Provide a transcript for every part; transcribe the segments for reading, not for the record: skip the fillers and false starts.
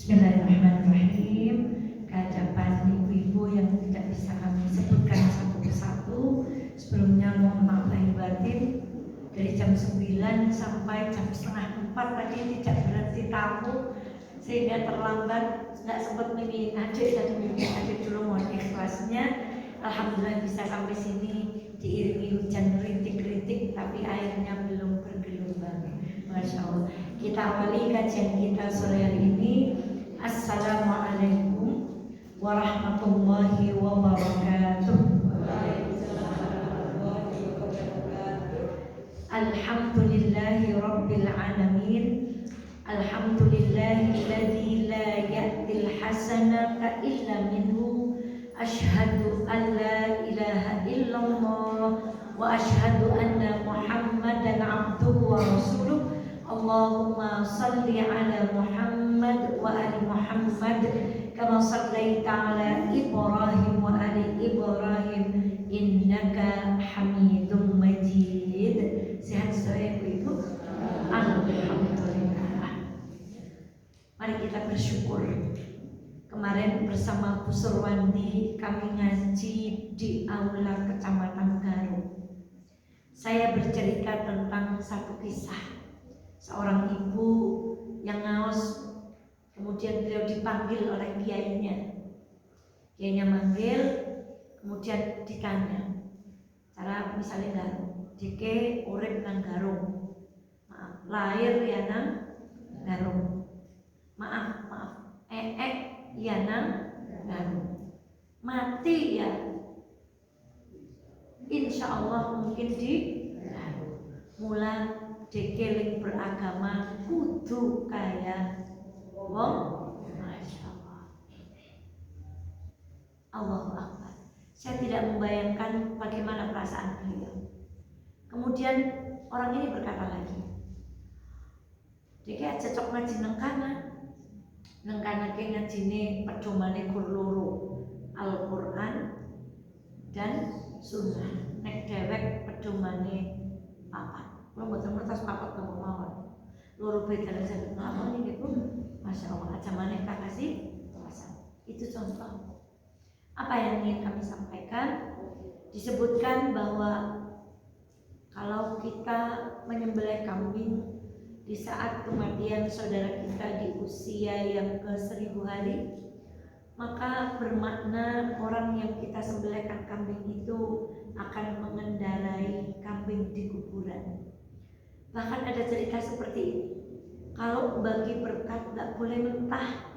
Bismillahirrahmanirrahim. Kehadapan ibu-ibu yang tidak bisa kami sebutkan satu persatu, sebelumnya mohon maaf lahir batin. Dari jam 9 sampai jam setengah 4 tadi tidak berhenti tamu, sehingga terlambat, nggak sempat mimpin adik, jadi mimpin adik dulu, mohon ikhlasnya. Alhamdulillah bisa sampai sini diiringi hujan rintik-rintik, tapi airnya belum bergelombang. Masya Allah. Kita awali kajian kita sore hari ini. Assalamualaikum warahmatullahi wabarakatuh. Alhamdulillahi rabbil alamin. Alhamdulillahilladzi la ya'til hasanata illa minhu. Asyhadu an la ilaha illallah wa asyhadu anna Muhammadan abduhu wa rasuluh. Allahumma salli ala Muhammad wa ali Muhammad kama sallaita ala Ibrahim wa ali Ibrahim innaka Hamidum Majid. Sehat saya ibu. Alhamdulillah. Mari kita bersyukur. Kemarin bersama Bu Surwandi kami ngaji di aula Kecamatan Garut. Saya bercerita tentang satu kisah seorang ibu yang ngaos, kemudian beliau dipanggil oleh kiainya. Kiainya manggil, kemudian ditanya, cara misalnya garung, dike urip nang garung, maaf, lahir ya nang garung, maaf, ya nang garung, mati ya insya Allah mungkin di garung. Mula dekeling beragama kudu kaya wong. Masya Allah. Allahu Akbar. Saya tidak membayangkan bagaimana perasaan beliau. Kemudian orang ini berkata lagi, deke cocok ngaji nang kana ke ngajine pedomane gur loro, Al-Qur'an dan Sunnah. Nek dewek pedomane papat. Kalau buat ngertas papat kamu mawon, loro beda saya melakukan ini pun, masya Allah, aja mana kasih puasa. Itu contoh. Apa yang ingin kami sampaikan? Disebutkan bahwa kalau kita menyembelih kambing di saat kematian saudara kita di usia yang ke 1000 hari, maka bermakna orang yang kita sembelihkan kambing itu akan mengendarai kambing di kuburan. Bahkan ada cerita seperti ini, kalau bagi berkat nggak boleh mentah,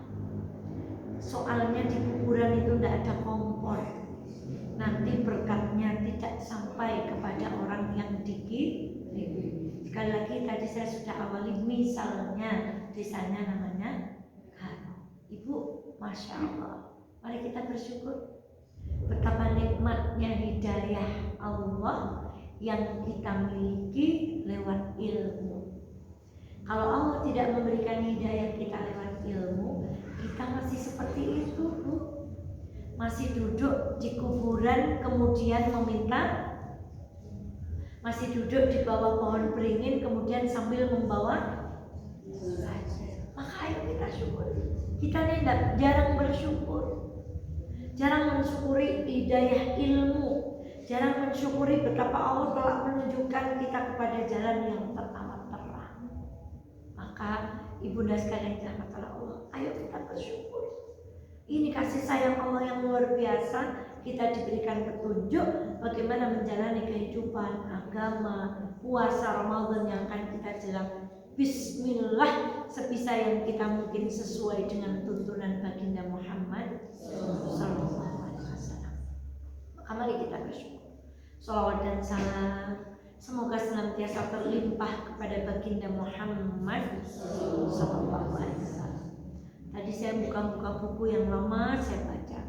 soalnya di kuburan itu tidak ada kompor, nanti berkatnya tidak sampai kepada orang yang dikirim. Sekali lagi tadi saya sudah awali, misalnya desanya namanya Kano. Ibu, masya Allah, mari kita bersyukur betapa nikmatnya hidayah Allah yang kita miliki lewat ilmu. Kalau Allah tidak memberikan hidayah kita lewat ilmu, kita masih seperti itu, Bu. Masih duduk di kuburan kemudian meminta, masih duduk di bawah pohon beringin kemudian sambil membawa saja. Maka ayo kita syukur. Kita ini jarang bersyukur, jarang mensyukuri hidayah ilmu, jarang mensyukuri betapa Allah telah menunjukkan kita kepada jalan yang teramat terang. Maka ibunda sekalian dirahmati Allah, ayo kita bersyukur. Ini kasih sayang Allah yang luar biasa. Kita diberikan petunjuk bagaimana menjalani kehidupan agama, puasa Ramadan yang akan kita jalankan. Bismillah, sebisa yang kita mungkin sesuai dengan tuntunan baginda Muhammad Sallallahu Alaihi Wasallam. Maka mari kita bersyukur. Salawat dan salam semoga senantiasa terlimpah kepada baginda Muhammad Sallallahu Alaihi Wasallam. Tadi saya buka buku yang lama, saya baca.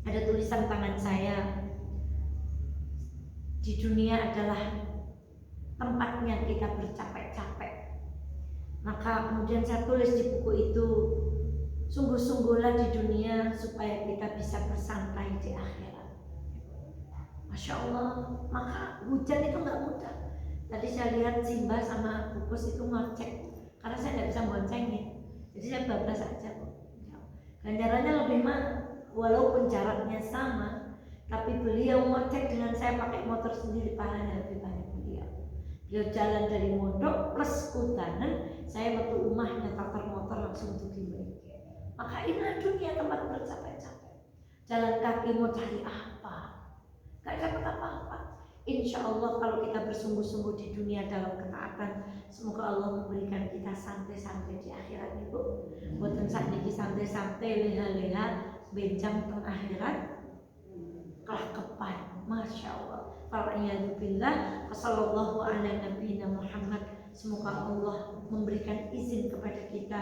Ada tulisan tangan saya, di dunia adalah tempatnya kita bercapek-capek. Maka kemudian saya tulis di buku itu, sungguh-sungguhlah di dunia supaya kita bisa bersantai di akhirat. Masya Allah, maka hujan itu nggak mudah. Tadi saya lihat Simba sama Kukus itu ngocek, karena saya nggak bisa boncengin. Jadi saya bablas saja. Ganjarannya lebih mahal, walaupun jaraknya sama, tapi beliau ngecek dengan saya pakai motor sendiri, pahalanya lebih banyak beliau. Beliau jalan dari mondok plus Kudanan, saya waktu rumahnya tatar motor langsung untuk dimiliki. Maka inilah dunia tempat bercapek-capek. Jalan kaki mau cari apa? Gak dapat apa-apa. Insya Allah kalau kita bersungguh-sungguh di dunia dalam ketaatan, semoga Allah memberikan kita santai-santai di akhirat ibu. Buatan saat ini santai-santai leha-leha benjang teng akhirat kelah kepan, masya Allah. Alhamdulillah, sallallahu ala nabiyina Muhammad. Semoga Allah memberikan izin kepada kita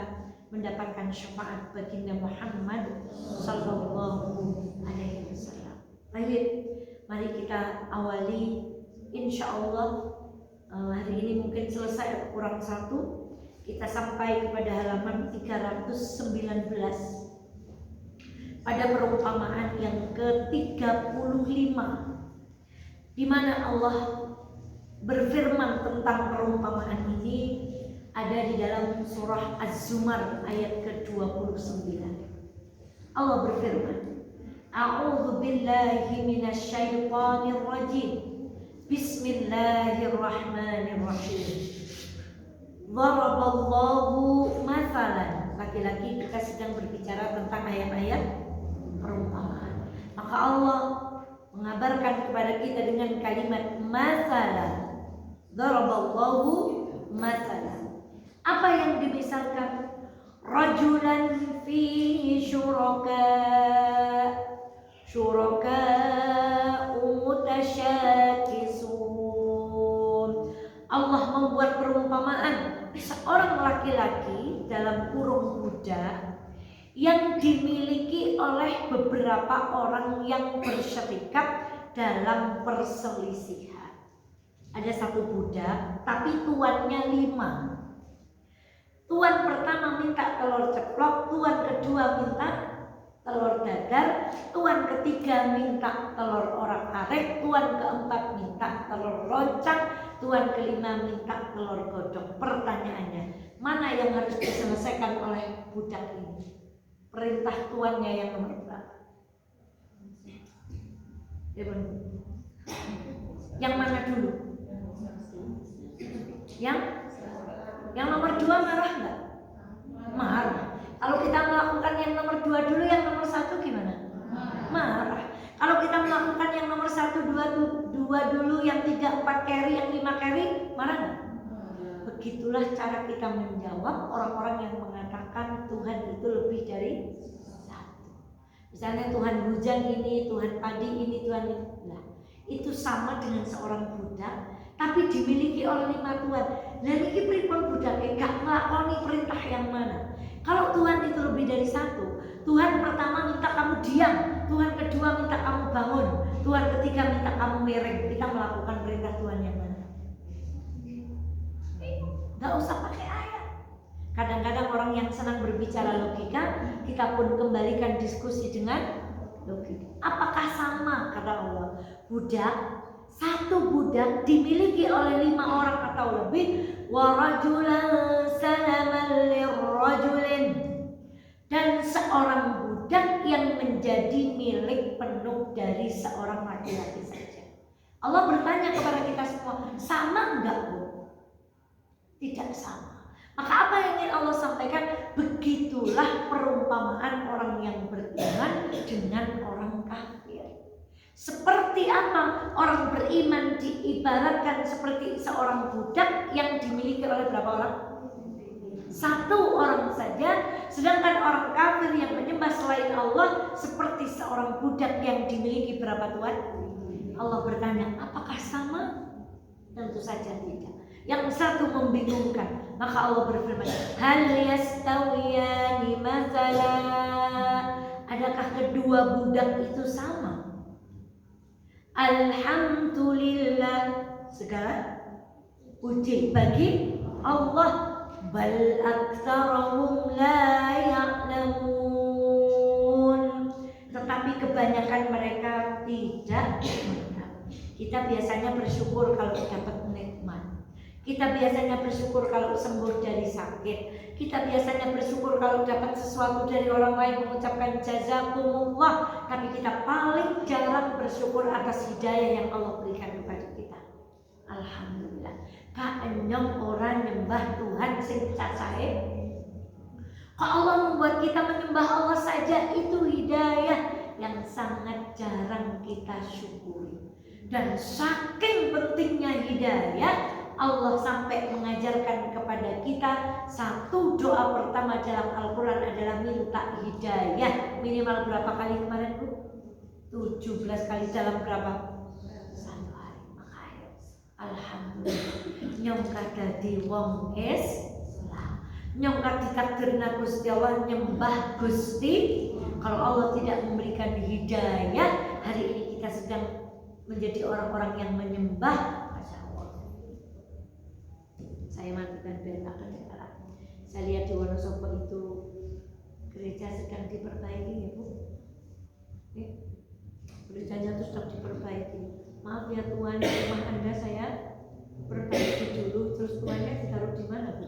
mendapatkan syafaat baginda Muhammad sallallahu alaihi wasallam. Baik, mari kita awali. Insya Allah hari ini mungkin selesai kurang satu. Kita sampai kepada halaman 319 pada perumpamaan yang ke-35, di mana Allah berfirman tentang perumpamaan ini ada di dalam surah Az-Zumar ayat ke-29. Allah berfirman, A'udzu billahi minasyaitonir rajim. Bismillahirrahmanirrahim. Daraballahu mathalan. Lagi-lagi kita sedang berbicara tentang ayat-ayat perumpamaan. Maka Allah mengabarkan kepada kita dengan kalimat mathalan. Daraballahu mathalan. Apa yang dimisalkan? Rajulan fihi syuraka mutasyakisun. Allah membuat perumpamaan seorang laki-laki dalam kurung budak yang dimiliki oleh beberapa orang yang berserikat dalam perselisihan. Ada satu budak, tapi tuannya 5. Tuan pertama minta telur ceplok, tuan kedua minta telur dadar, tuan ketiga minta telur orak-arik, tuan keempat minta telur loncang, tuan kelima minta telur godong. Pertanyaannya, mana yang harus diselesaikan oleh budak ini? Perintah tuannya yang nomor berapa? Yang mana dulu? Yang nomor 2 marah nggak? Marah. Kalau kita melakukan yang nomor 2 dulu, yang nomor 1 gimana? Marah. Kalau kita melakukan yang nomor 1, 2 dulu, yang 3, 4 carry, yang 5 carry, marah nggak? Begitulah cara kita menjawab orang-orang yang mengatakan Tuhan itu lebih dari 1. Misalnya Tuhan hujan ini, Tuhan padi ini, Tuhan ini. Nah, itu sama dengan seorang budak, tapi dimiliki oleh 5 tuan. Nah ini pripun budaknya gak ngelakoni perintah yang mana? Kalau Tuhan itu lebih dari 1, Tuhan pertama minta kamu diam, Tuhan kedua minta kamu bangun, Tuhan ketiga minta kamu miring. Kita melakukan perintah Tuhan yang mana? Gak usah pakai ayat. Kadang-kadang orang yang senang berbicara logika, kita pun kembalikan diskusi dengan logika. Apakah sama kata Allah? Satu budak dimiliki oleh 5 orang atau lebih. Wa rajulan salaman lirrajulin. Dan seorang budak yang menjadi milik penuh dari seorang laki-laki saja. Allah bertanya kepada kita semua, sama enggak Bu? Tidak sama. Maka apa yang ingin Allah sampaikan? Begitulah perumpamaan orang yang beriman dengan orang kafir. Seperti apa? Orang beriman diibaratkan seperti seorang budak yang dimiliki oleh berapa orang? 1 orang saja. Sedangkan orang kafir yang menyembah selain Allah seperti seorang budak yang dimiliki berapa tuan? Allah bertanya, apakah sama? Tentu saja tidak. Yang satu membingungkan. Maka Allah berfirman, hal yastawiyani mathala. Adakah kedua budak itu sama? Alhamdulillah, segala puji bagi Allah. Bal aktsarahum la ya'lamun. Tetapi kebanyakan mereka tidak mengetahui. Kita biasanya bersyukur kalau dapat nikmat. Kita biasanya bersyukur kalau sembuh dari sakit. Kita biasanya bersyukur kalau dapat sesuatu dari orang lain, mengucapkan jazakumullah. Tapi kita paling jarang bersyukur atas hidayah yang Allah berikan kepada kita. Alhamdulillah. Kaenyong orang nyembah Tuhan sing cacahe. Kok Allah membuat kita menyembah Allah saja, itu hidayah yang sangat jarang kita syukuri. Dan saking pentingnya hidayah, Allah sampai mengajarkan kepada kita satu doa pertama dalam Al-Quran adalah minta hidayah. Minimal berapa kali kemarin Bu? 17 kali dalam berapa? Satu hari. Makanya alhamdulillah nyongka dadi wong Islam, nyongka ditakdirna Gusti Allah nyembah Gusti. Kalau Allah tidak memberikan hidayah, hari ini kita sedang menjadi orang-orang yang menyembah. Saya matikan bentakan sekarang. Saya lihat di Wonosobo itu gereja sedang diperbaiki ya Bu. Gerejanya itu sedang diperbaiki. Maaf ya Tuhan, rumah Anda saya perbaiki dulu, terus tuannya ditaruh di mana Bu?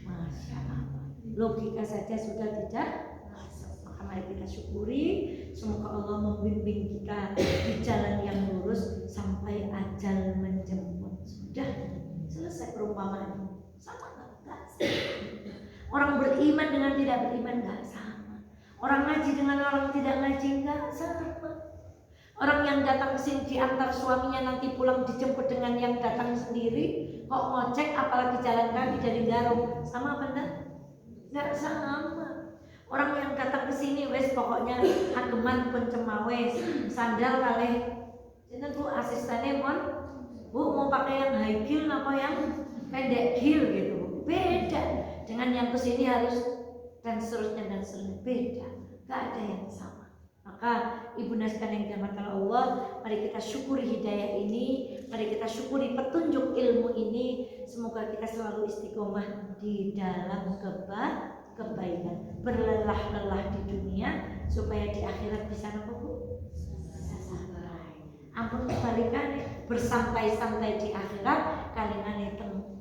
Masya Allah. Logika saja sudah tidak masuk. Maka mari kita syukuri. Semoga Allah membimbing kita di jalan yang lurus sampai ajal menjemput. Sudah selesai perumpamaan. Sama enggak? Orang beriman dengan tidak beriman enggak sama. Orang ngaji dengan orang tidak ngaji enggak sama. Orang yang datang ke sini diantar suaminya, nanti pulang dijemput dengan yang datang sendiri. Kok ngocek apalagi jalan kaki dari Garong. Sama apa enggak? Enggak sama. Orang yang datang ke sini wes pokoknya ageman pun cemawes, sandal kalih. Itu Bu asistennya mon, Bu mau pakai yang high heel apa yang pendek heel gitu. Beda dengan yang ke sini harus dan seterusnya beda. Gak ada yang sama. Maka Ibu Naskan yang dirahmati Allah, mari kita syukuri hidayah ini, mari kita syukuri petunjuk ilmu ini. Semoga kita selalu istiqomah di dalam kebaikan, berlelah-lelah di dunia supaya di akhirat bisa apa Bu? Santai. Ampun kebalikannya, bersantai-santai di akhirat, kalingane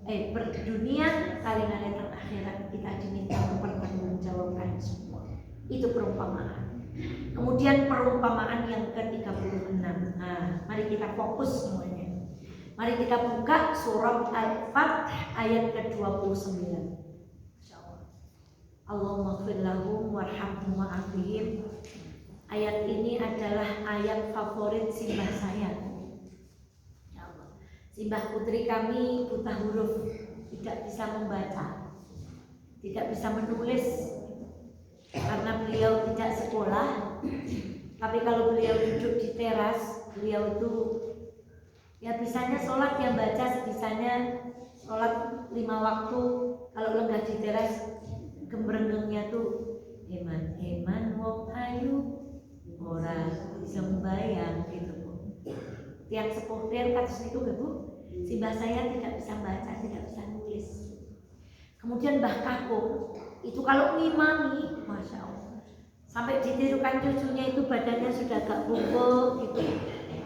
berdunia, kalingane teng akhirat kita diminta mempertanggungjawabkan semua. Itu perumpamaan. Kemudian perumpamaan yang ke-36. Nah, mari kita fokus semuanya. Mari kita buka surat Al-Fath ayat ke-29. Allahumma ighfir lahum warhamhum wa'afihim. Ayat ini adalah ayat favorit simbah saya. Ya Allah. Simbah putri kami buta huruf, tidak bisa membaca, tidak bisa menulis karena beliau tidak sekolah. Tapi kalau beliau duduk di teras, beliau itu ya bisanya sholat ya baca sebisanya, sholat 5 waktu. Kalau lenggah di teras gembrengengnya tuh eman wong ayu ora sembayang gitu Bu. Tiang sepuh tiang kasus itu Bu, simbah saya tidak bisa baca, tidak bisa nulis. Kemudian Mbah Kakung itu kalau ngimami, Masya Allah, sampai ditirukan cucunya itu badannya sudah agak bungkuk gitu.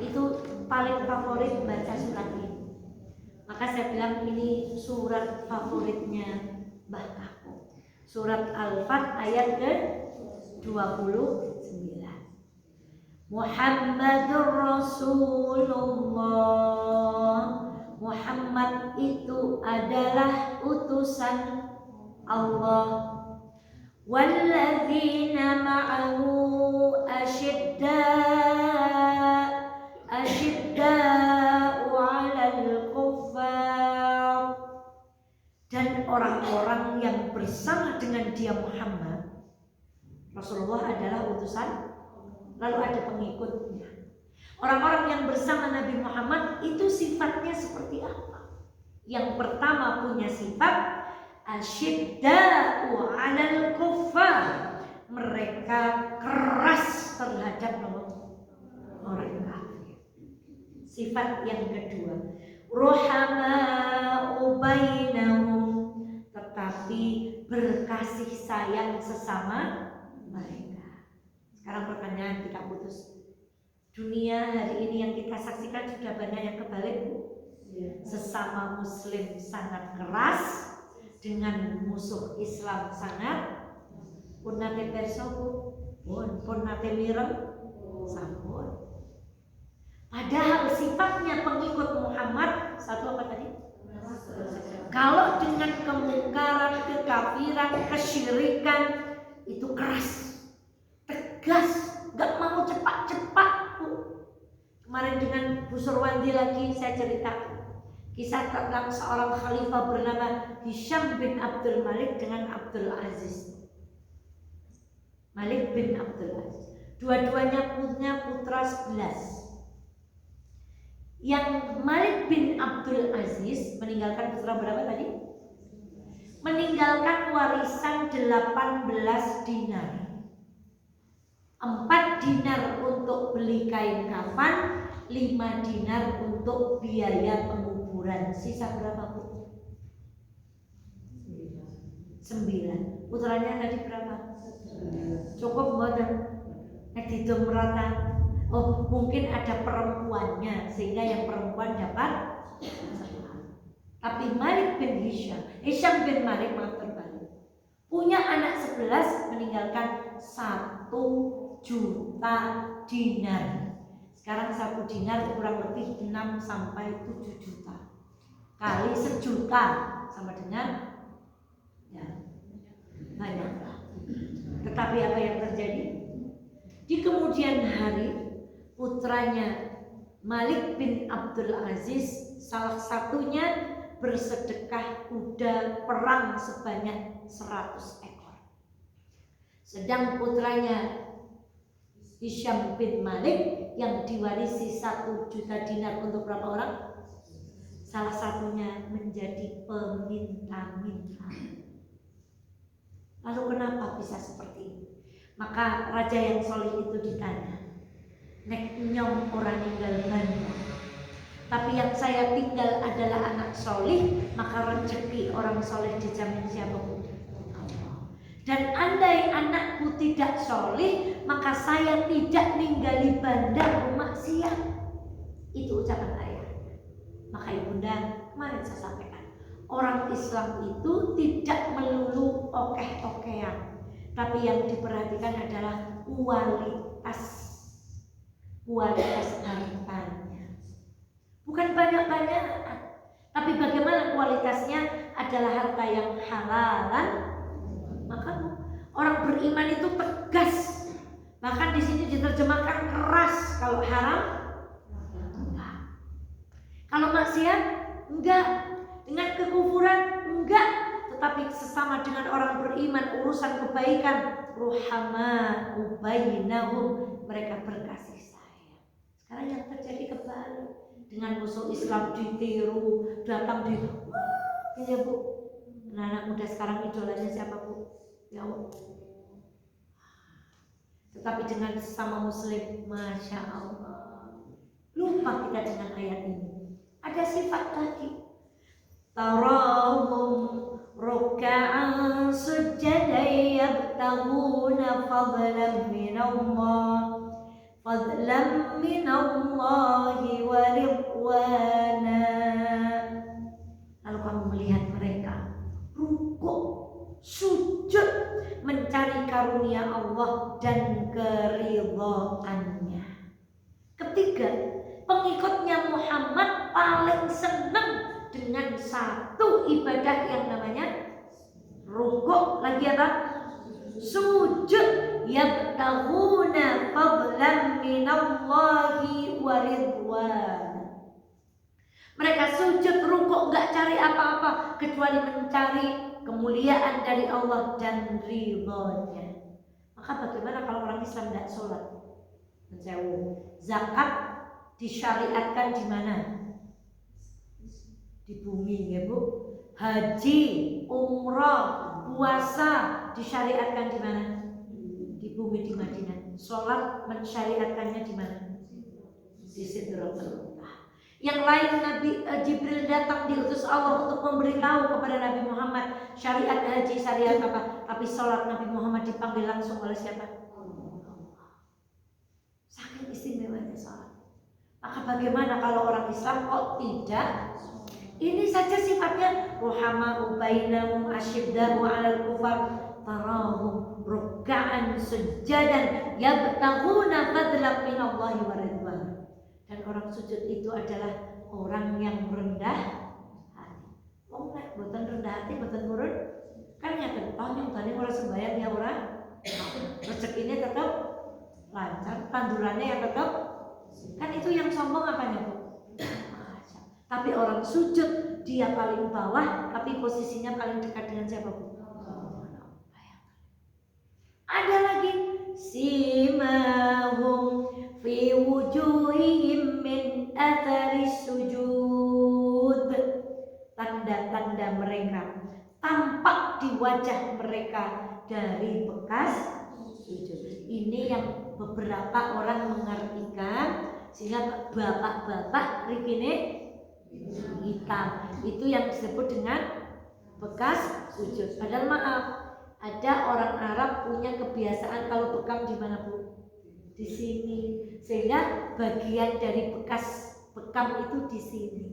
Itu paling favorit baca surat ini. Maka saya bilang ini surat favoritnya Mbah Kakung. Surat Al-Fath ayat ke-29. Muhammadur Rasulullah. Muhammad itu adalah utusan Allah. Walladzina ma'ahu asyidda'u 'alal kuffar. Dan orang-orang yang bersama dengan dia Muhammad, Rasulullah adalah utusan, lalu ada pengikutnya. Orang-orang yang bersama Nabi Muhammad itu sifatnya seperti apa? Yang pertama punya sifat asyidda'u 'alal kuffar. Mereka keras terhadap orang kafir. Sifat yang kedua, ruhama'u bainahum, tetapi berkasih sayang sesama mereka. Sekarang pertanyaan kita putus. Dunia hari ini yang kita saksikan sudah banyak yang kebalik Bu? Sesama muslim sangat keras, dengan musuh Islam sangat pun nate perso pun nate mireng sampun. Padahal sifatnya pengikut Muhammad satu apa tadi? Kalau dengan kemungkaran, kekafiran, kesyirikan itu keras, tegas, gak mau cepat-cepat. Kemarin dengan Bu Surwandi lagi saya cerita kisah tentang seorang khalifah bernama Hisham bin Abdul Malik dengan Abdul Aziz. Malik bin Abdul Aziz. Dua-duanya punya putra 11. Yang Malik bin Abdul Aziz meninggalkan putra berapa tadi? Meninggalkan warisan 18 dinar. 4 dinar untuk beli kain kafan, 5 dinar untuk biaya penguburan. Sisa berapa, Bu? 9. Putranya tadi berapa? Cukup mboten? Nek dihitung rata. Oh, mungkin ada perempuannya sehingga yang perempuan dapat. Tapi Malik bin Hisham bin Malik maaf terbalik, punya anak 11 meninggalkan 1 juta dinar. Sekarang 1 dinar kurang lebih 6 sampai 7 juta. Kali 1 juta sama dengan ya banyak. Tetapi apa yang terjadi? Di kemudian hari putranya Malik bin Abdul Aziz salah satunya bersedekah kuda perang sebanyak 100 ekor. Sedang putranya Hisham bin Malik yang diwarisi 1 juta dinar untuk berapa orang? Salah satunya menjadi peminta-minta. Lalu kenapa bisa seperti ini? Maka raja yang soleh itu ditanya, nek nyong orang ninggal banda, tapi yang saya tinggal adalah anak soleh, maka rezeki orang soleh dijamin siapa pun? Allah. Dan andai anakku tidak soleh, maka saya tidak ninggali banda bermaksiat. Itu ucapan ayah. Maka ibunda kemarin saya sampaikan, orang Islam itu tidak melulu okeh-okehan, tapi yang diperhatikan adalah kualitas hartanya. Bukan banyak-banyak, tapi bagaimana kualitasnya adalah harta yang halalan. Maka orang beriman itu tegas. Bahkan di sini diterjemahkan keras. Kalau haram, enggak. Kalau maksiat, enggak. Dengan kekufuran, enggak. Tetapi sesama dengan orang beriman, urusan kebaikan, ruhama'u bainahum, mereka berkasih sayang. Sekarang yang terjadi kebalik, dengan musuh Islam ditiru, datang di ini Bu. Anak muda sekarang idolanya siapa Bu? Ya Allah. Tetapi dengan sesama muslim, Masya Allah, lupa kita dengan ayat ini. Ada sifat lagi, tarahum ruk'an sujjadan yabtaghuna fadlan minallahi wa ridwana. Lalu kamu melihat mereka rukuk, sujud, mencari karunia Allah dan keridhaannya. Ketiga, pengikutnya Muhammad paling senang dengan satu ibadah yang namanya rukuk, lagi apa? Sujud, yabtaghuna fadlan minallahi wa ridwan. Mereka sujud rukuk gak cari apa-apa kecuali mencari kemuliaan dari Allah dan ridhonya. Maka bagaimana kalau orang Islam tidak sholat? Zakat disyariatkan di mana? Di bumi ya Bu. Haji, umrah, puasa disyariatkan di mana? Di bumi di Madinah. Sholat mensyariatkannya di mana? Di Sidratul Muntaha. Yang lain Nabi Jibril datang diutus Allah untuk memberitahu kepada Nabi Muhammad syariat haji, syariat apa. Tapi sholat Nabi Muhammad dipanggil langsung oleh siapa? Allah. Saking istimewanya sholat. Maka bagaimana kalau orang Islam kok tidak? Ini saja sifatnya ruhama'u bainahum asyidda'u 'alal kufar tarahum ruk'an sujadan yabtaghuna fadlan minallahi wa ridwan. Dan orang sujud itu adalah orang yang rendah hati. Wong nek boten rendah hati boten nurut kan ngaten nyong tadi ora sembayang ya ora. Rezekinya tetap lancar, tandurannya ya tetap. Kan itu yang sombong apanya, Bu? Tapi orang sujud dia paling bawah, tapi posisinya paling dekat dengan siapa, Bu? Ada lagi simahum fi wujuhihim min atharis sujud. Tanda-tanda mereka tampak di wajah mereka dari bekas sujud. Ini yang beberapa orang mengartikan sehingga bapak-bapak rikine hitam itu yang disebut dengan bekas sujud. Padahal maaf, ada orang Arab punya kebiasaan kalau bekam di mana, Bu? Di sini, sehingga bagian dari bekas bekam itu di sini.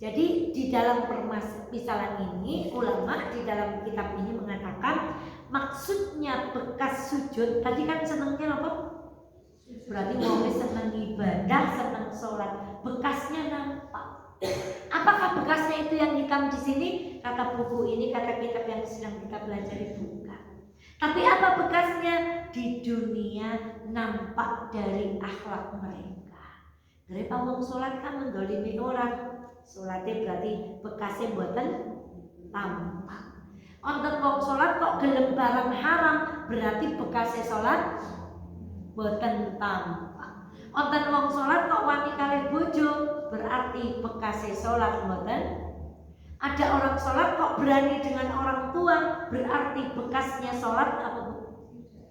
Jadi di dalam permasalahan ini ulama di dalam kitab ini mengatakan maksudnya bekas sujud tadi kan senangnya apa? Berarti mau senang ibadah, senang sholat, bekasnya nampak. Apakah bekasnya itu yang hitam di sini? Kata buku ini, kata kitab yang sedang kita pelajari bukan. Tapi apa bekasnya? Di dunia nampak dari akhlak mereka. Dari pawang sholat kan mendolimi orang. Sholatnya berarti bekasnya buatan tampak. Onten wong sholat kok gelem barang haram, berarti bekasnya sholat buatan tampak. Onten wong sholat kok wani kalih bojo, berarti bekasnya sholat buatan. Ada orang sholat kok berani dengan orang tua, berarti bekasnya sholat apa?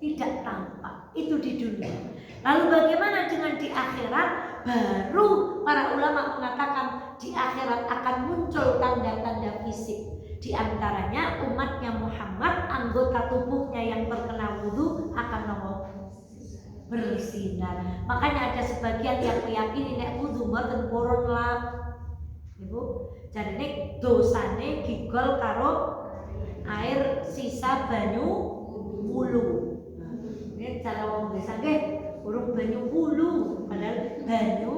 Tidak tampak. Itu di dunia. Lalu bagaimana dengan di akhirat? Baru para ulama mengatakan di akhirat akan muncul tanda-tanda fisik. Di antaranya umatnya Muhammad, anggota tubuhnya yang terkena wudu akan bersinar. Makanya ada sebagian yang meyakini nek wudu mboten purun lah. Ibu, jadi nek dosane gigol karo air sisa banyu wulu. Ini cara wong desa nggih urung banyu wulu, padahal banyu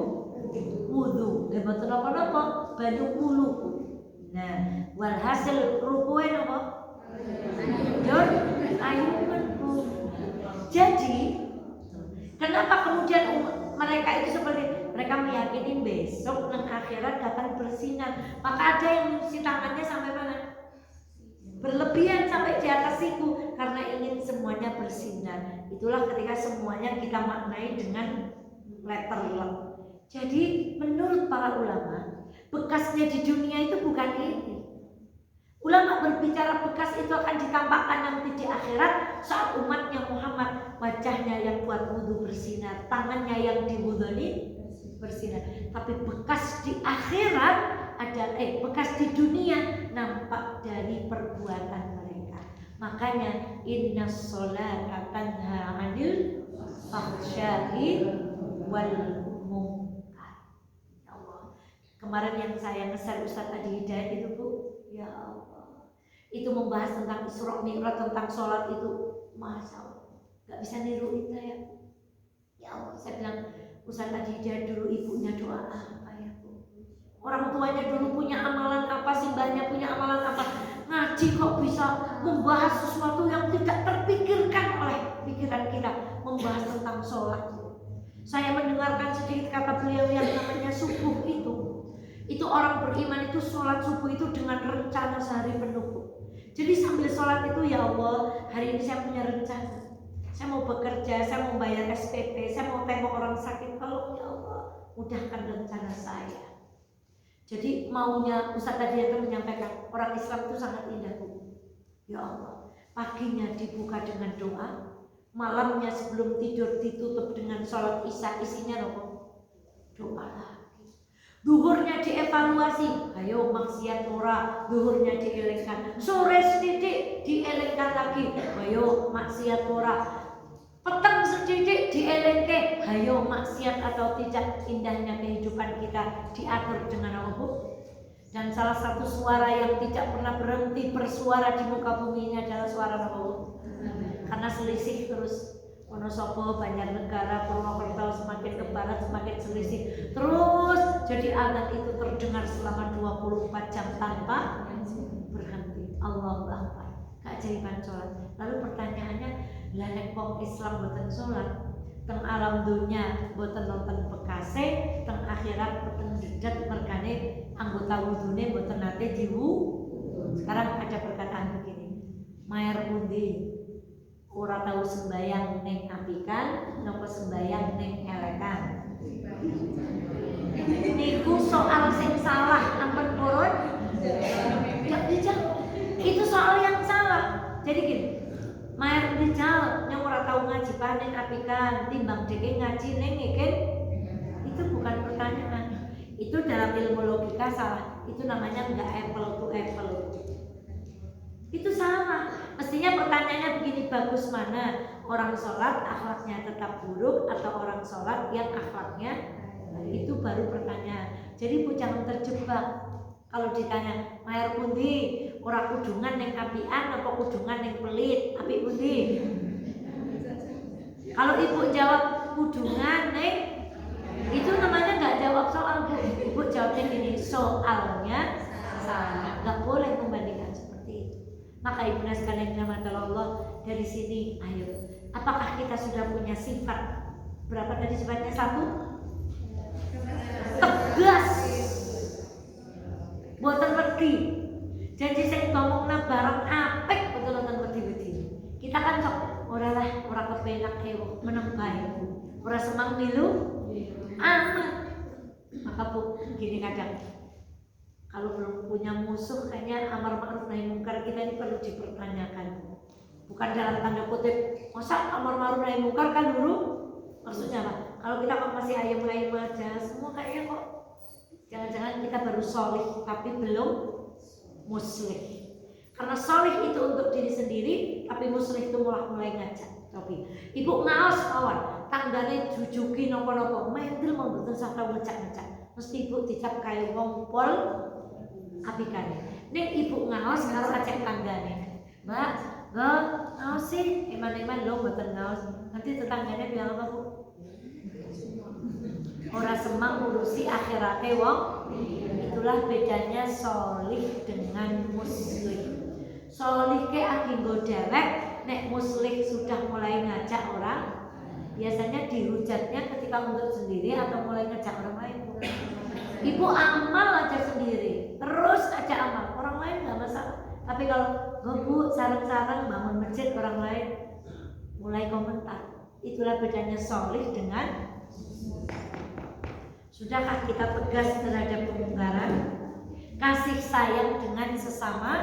wudu. Nggih mboten napa-napa, banyu wulu. Nah, walhasil rukuhe napa? Dor ayuman, Bu. Jadi, kenapa kemudian mereka itu seperti mereka meyakini besok nang akhirat dapat bersinar. Maka ada yang mencuci tangannya sampai mana? Berlebihan sampai di atas siku karena ingin semuanya bersinar. Itulah ketika semuanya kita maknai dengan letter L. Jadi menurut para ulama, bekasnya di dunia itu bukan ini. Ulama berbicara bekas itu akan ditampakkan nanti di akhirat saat umatnya Muhammad wajahnya yang buat wudu bersinar, tangannya yang diwuduni bersinar. Tapi bekas di akhirat ada bekas di dunia nampak dari perbuatan mereka. Makanya inna sholata tanha 'anil fahsya'i wal munkar. Ya Allah. Kemarin yang saya nge-share Ustaz Adi Hidayat itu, Bu, ya Allah. Itu membahas tentang Isra Mi'raj, tentang sholat itu, Masya Allah, gak bisa niruin saya. Ya Allah, saya bilang Ustaz Adi Hidayat dulu ibunya doa apa ya, Bu? Orang tuanya dulu punya amalan apa, simbahnya punya amalan apa? Ngaji kok bisa membahas sesuatu yang tidak terpikirkan oleh pikiran kita, membahas tentang sholat. Saya mendengarkan sedikit kata beliau yang namanya subuh itu. Itu orang beriman itu sholat subuh itu dengan rencana sehari penuh. Jadi sambil sholat itu, ya Allah, hari ini saya punya rencana. Saya mau bekerja, saya mau bayar SPP, saya mau tengok orang sakit. Tolong ya Allah, mudahkan rencana saya. Jadi maunya Ustaz tadi akan menyampaikan orang Islam itu sangat indah, Bu. Ya Allah, paginya dibuka dengan doa, malamnya sebelum tidur ditutup dengan sholat isya, isinya apa? Doa lagi. Duhurnya dievaluasi, ayo maksiat ora, duhurnya dielengkan. Sore sedikit dielengkan lagi, ayo maksiat ora. Petang sedikit dielengke, hayo maksiat atau tidak, indahnya kehidupan kita diatur dengan Allah. Dan salah satu suara yang tidak pernah berhenti bersuara di muka bumi ini adalah suara Allah. Karena selisih terus, Wonosobo, Banjarnegara, Purwokerto, semakin ke barat semakin selisih terus. Jadi azan itu terdengar selama 24 jam tanpa berhenti. Allahu Akbar. Keajaiban sholat. Lalu pertanyaannya, lah nek wong Islam boten sholat, teng alam dunya boten nonton bekase, teng akhirat boten dedet mergane anggota wudune boten nate diwu. Sekarang ada perkataan begini, mayar pundi ora tahu sembayang ning apikan napa sembayang ning elekan. Niku soal sing salah ampun purun. Itu soal yang salah. Jadi gini, mayar dijal yang ora tahu ngaji panen apikan timbang deke ngaji ning ikin. Itu bukan pertanyaan. Itu dalam ilmu logika salah. Itu namanya enggak apple to apple. Itu salah. Mestinya pertanyaannya begini, bagus mana? Orang sholat akhlaknya tetap buruk atau orang sholat yang akhlaknya baik? Itu baru pertanyaan. Jadi jangan terjebak. Kalau ditanya mayar pundi, ora kudungan ning apian apa kudungan ning pelit, apik pundi? Kalau ibu jawab kudungan ning, itu namanya nggak jawab soal, Bu. Ibu jawabnya gini, soalnya salah. Nggak boleh membandingkan seperti itu. Maka ibu sekalian dirahmati Allah, dari sini ayo, apakah kita sudah punya sifat, berapa tadi sifatnya? 1, tegas, boten wedi. Janji sing ngomongna barang apik betul nonton wedi-wedi. Kita kan sok ora lah, ora kepenak ewo meneng bae. Ora semang milu aman. Maka Bu, gini kadang kalau belum punya musuh kayaknya amar ma'ruf nahi mungkar kita ini perlu dipertanyakan. Bukan dalam tanda kutip, masa amar ma'ruf nahi mungkar kan dulu? Maksudnya apa? Kalau kita kok masih ayam-ayam aja, semua kayaknya kok jangan-jangan kita baru solih tapi belum muslih. Karena solih itu untuk diri sendiri, tapi muslih itu mulai ngajak. Tapi ibu ngaos kawan, tanggane jujuki nopo-nopo, mendel mau betul sampai ngecak-ngecak. Mesti ibu dicap kayak wong pol apikane. Nek ibu ngaos karo acek tanggane, Mbak, ngaos sih, eman-eman lo mboten ngaos. Nanti tetangganya bilang apa Bu? Ora semang ngurusi akhirate wong. Itulah bedanya solih dengan muslih. Solih ke aginggo dewek, nek muslih sudah mulai ngajak orang. Biasanya dihujatnya ketika untuk sendiri atau mulai ngajak orang lain. Ibu amal aja sendiri, terus aja amal, orang lain nggak masalah. Tapi kalau Bu sarang-sarang bangun masjid, orang lain mulai komentar. Itulah bedanya solih dengan. Sudahkah kita tegas terhadap kemungkaran? Kasih sayang dengan sesama?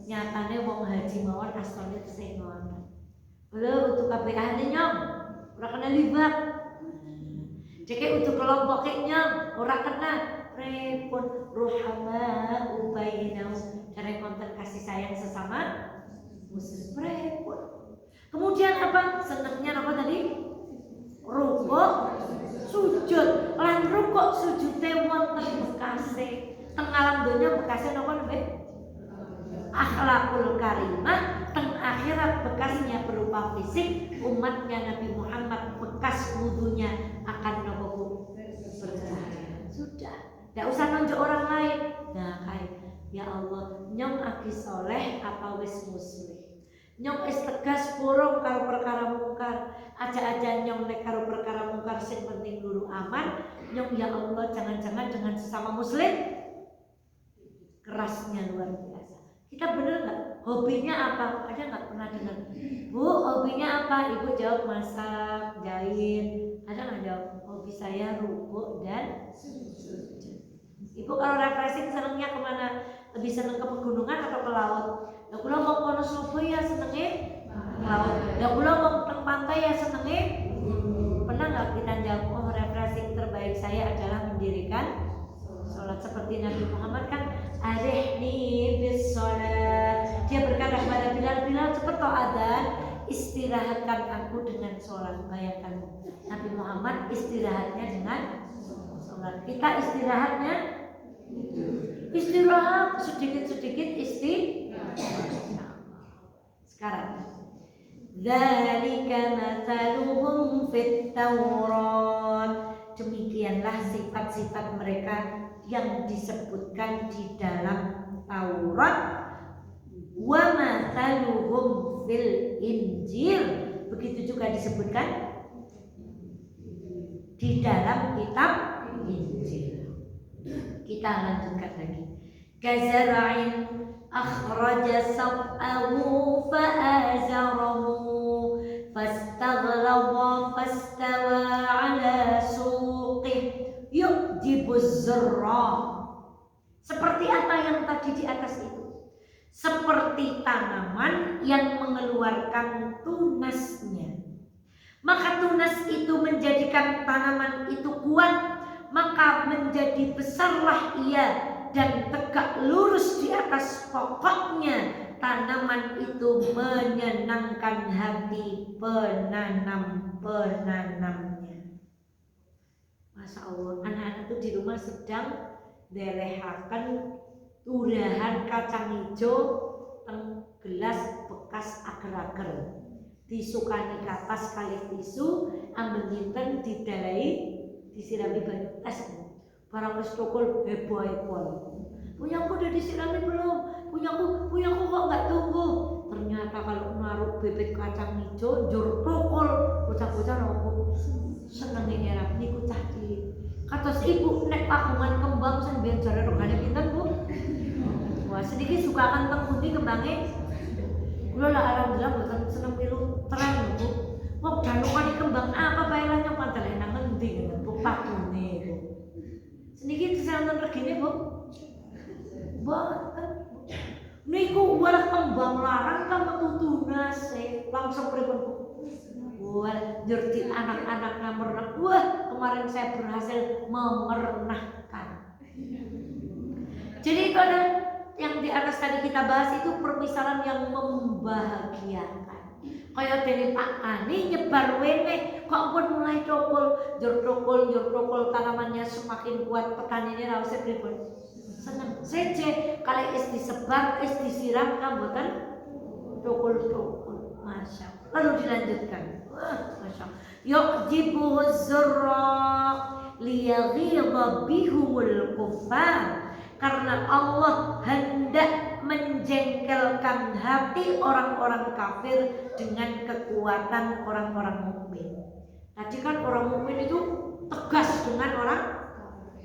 Nyatane wong haji mawon astane sing ngono. Lho untuk kabeh ahli nyong, ora kena libat. Cek untuk kelompok nyong, ora kena repot. Ruhama ubainau, cara konten kasih sayang sesama muslim repot. Kemudian apa? Senangnya apa tadi? Rukuk, sujud, lan rukuk sujute wonten bekase. Teng alam donya bekase napa nembih? Akhlakul karimah, teng akhirat bekasnya berupa fisik. Umatnya Nabi Muhammad bekas wudunya akan napa Bu? Bercahaya. Sudah, tidak usah nunjuk orang lain. Nah, ya Allah, nyong agi soleh apa wis muslim? Nyong wis tegas burung karo perkara mungkar. Aja-aja nyong nek karo perkara mungkar sing penting dulu aman. Nyong ya Allah, jangan-jangan dengan sesama muslim kerasnya luar biasa. Kita bener nggak? Hobinya apa? Ada nggak pernah dengar? Bu, hobinya apa? Ibu jawab masak, jahit. Ada nggak jawab? Hobi saya rukuk dan sujud. Ibu kalau refreshing senengnya kemana? Lebih seneng ke pegunungan atau ke laut? Ya kula mau kono Surabaya senenge laut. Ya kula mau teng pantai ya senenge. Pernah nggak kita jawab, oh refreshing terbaik saya adalah mendirikan sholat seperti Nabi Muhammad kan, arihni bis sholat. Dia berkata kepada Bilal, Bilal cepet toh adzan. istirahatkan aku dengan sholat. Bayangkan Nabi Muhammad istirahatnya dengan sholat. Kita istirahatnya istirahat sedikit-sedikit istirahat. Sekarang dzalika mathaluhum fit Taurat. Demikianlah sifat-sifat mereka yang disebutkan di dalam Taurat. Wa mathaluhum fil Injil. Begitu juga disebutkan di dalam kitab Injil. Kita lanjutkan lagi. Kazara'in akhraja sab'ahu fa'azarahu fastaghlaba fastawa 'ala suqih yu'jibuz zurra. Seperti apa yang tadi di atas itu? Seperti tanaman yang mengeluarkan tunasnya. Maka tunas itu menjadikan tanaman itu kuat, maka menjadi besarlah ia dan tegak lurus di atas pokoknya. Tanaman itu menyenangkan hati penanamnya. Masya Allah, anak-anak itu di rumah sedang delehakan turahan kacang hijau teng gelas bekas agar-agar. Disukani kapas kali tisu, ambil nyimpen didalai, disirami banyu es. Barang wis tokol heboh-heboh. Punyaku udah disirami belum? Punyaku kok nggak tunggu. Ternyata kalau naruh bebek kacang hijau, jur tokol, bocah-bocah nopo senengnya nyerap niku cah cilik. Kados ibu nek pagungan kembang sing biyen jare regane pinten, Bu? Wah, sedikit suka kan teng pundi kembange. Kula lah alhamdulillah mboten seneng milu tren, Bu. Wong danukane kembang apa bae lan nyong padahal nang endi ngoten, Bu, pagune, Bu. Sedikit sesanten regine, Bu. Mboten. Niku walah kembang larang kan metu tunas langsung pripun, Bu? Wah, jurti anak-anak ngamernak. Wah, kemarin saya berhasil memernahkan. Jadi itu ada yang di atas tadi kita bahas itu permisalan yang membahagiakan. Kayak dari Pak Ani nyebar wene, kok pun mulai cokol, jur cokol tanamannya semakin kuat, petaninya rausnya pripun. Seneng. Seje kali es disebar, es disiram kamboten cokol. Masya Allah. Lalu dilanjutkan. Masya Allah. Yu'jibuhu zurra liyaghidha bihumul kuffar. Karena Allah hendak menjengkelkan hati orang-orang kafir dengan kekuatan orang-orang mukmin. Tadi kan orang mukmin itu tegas dengan orang,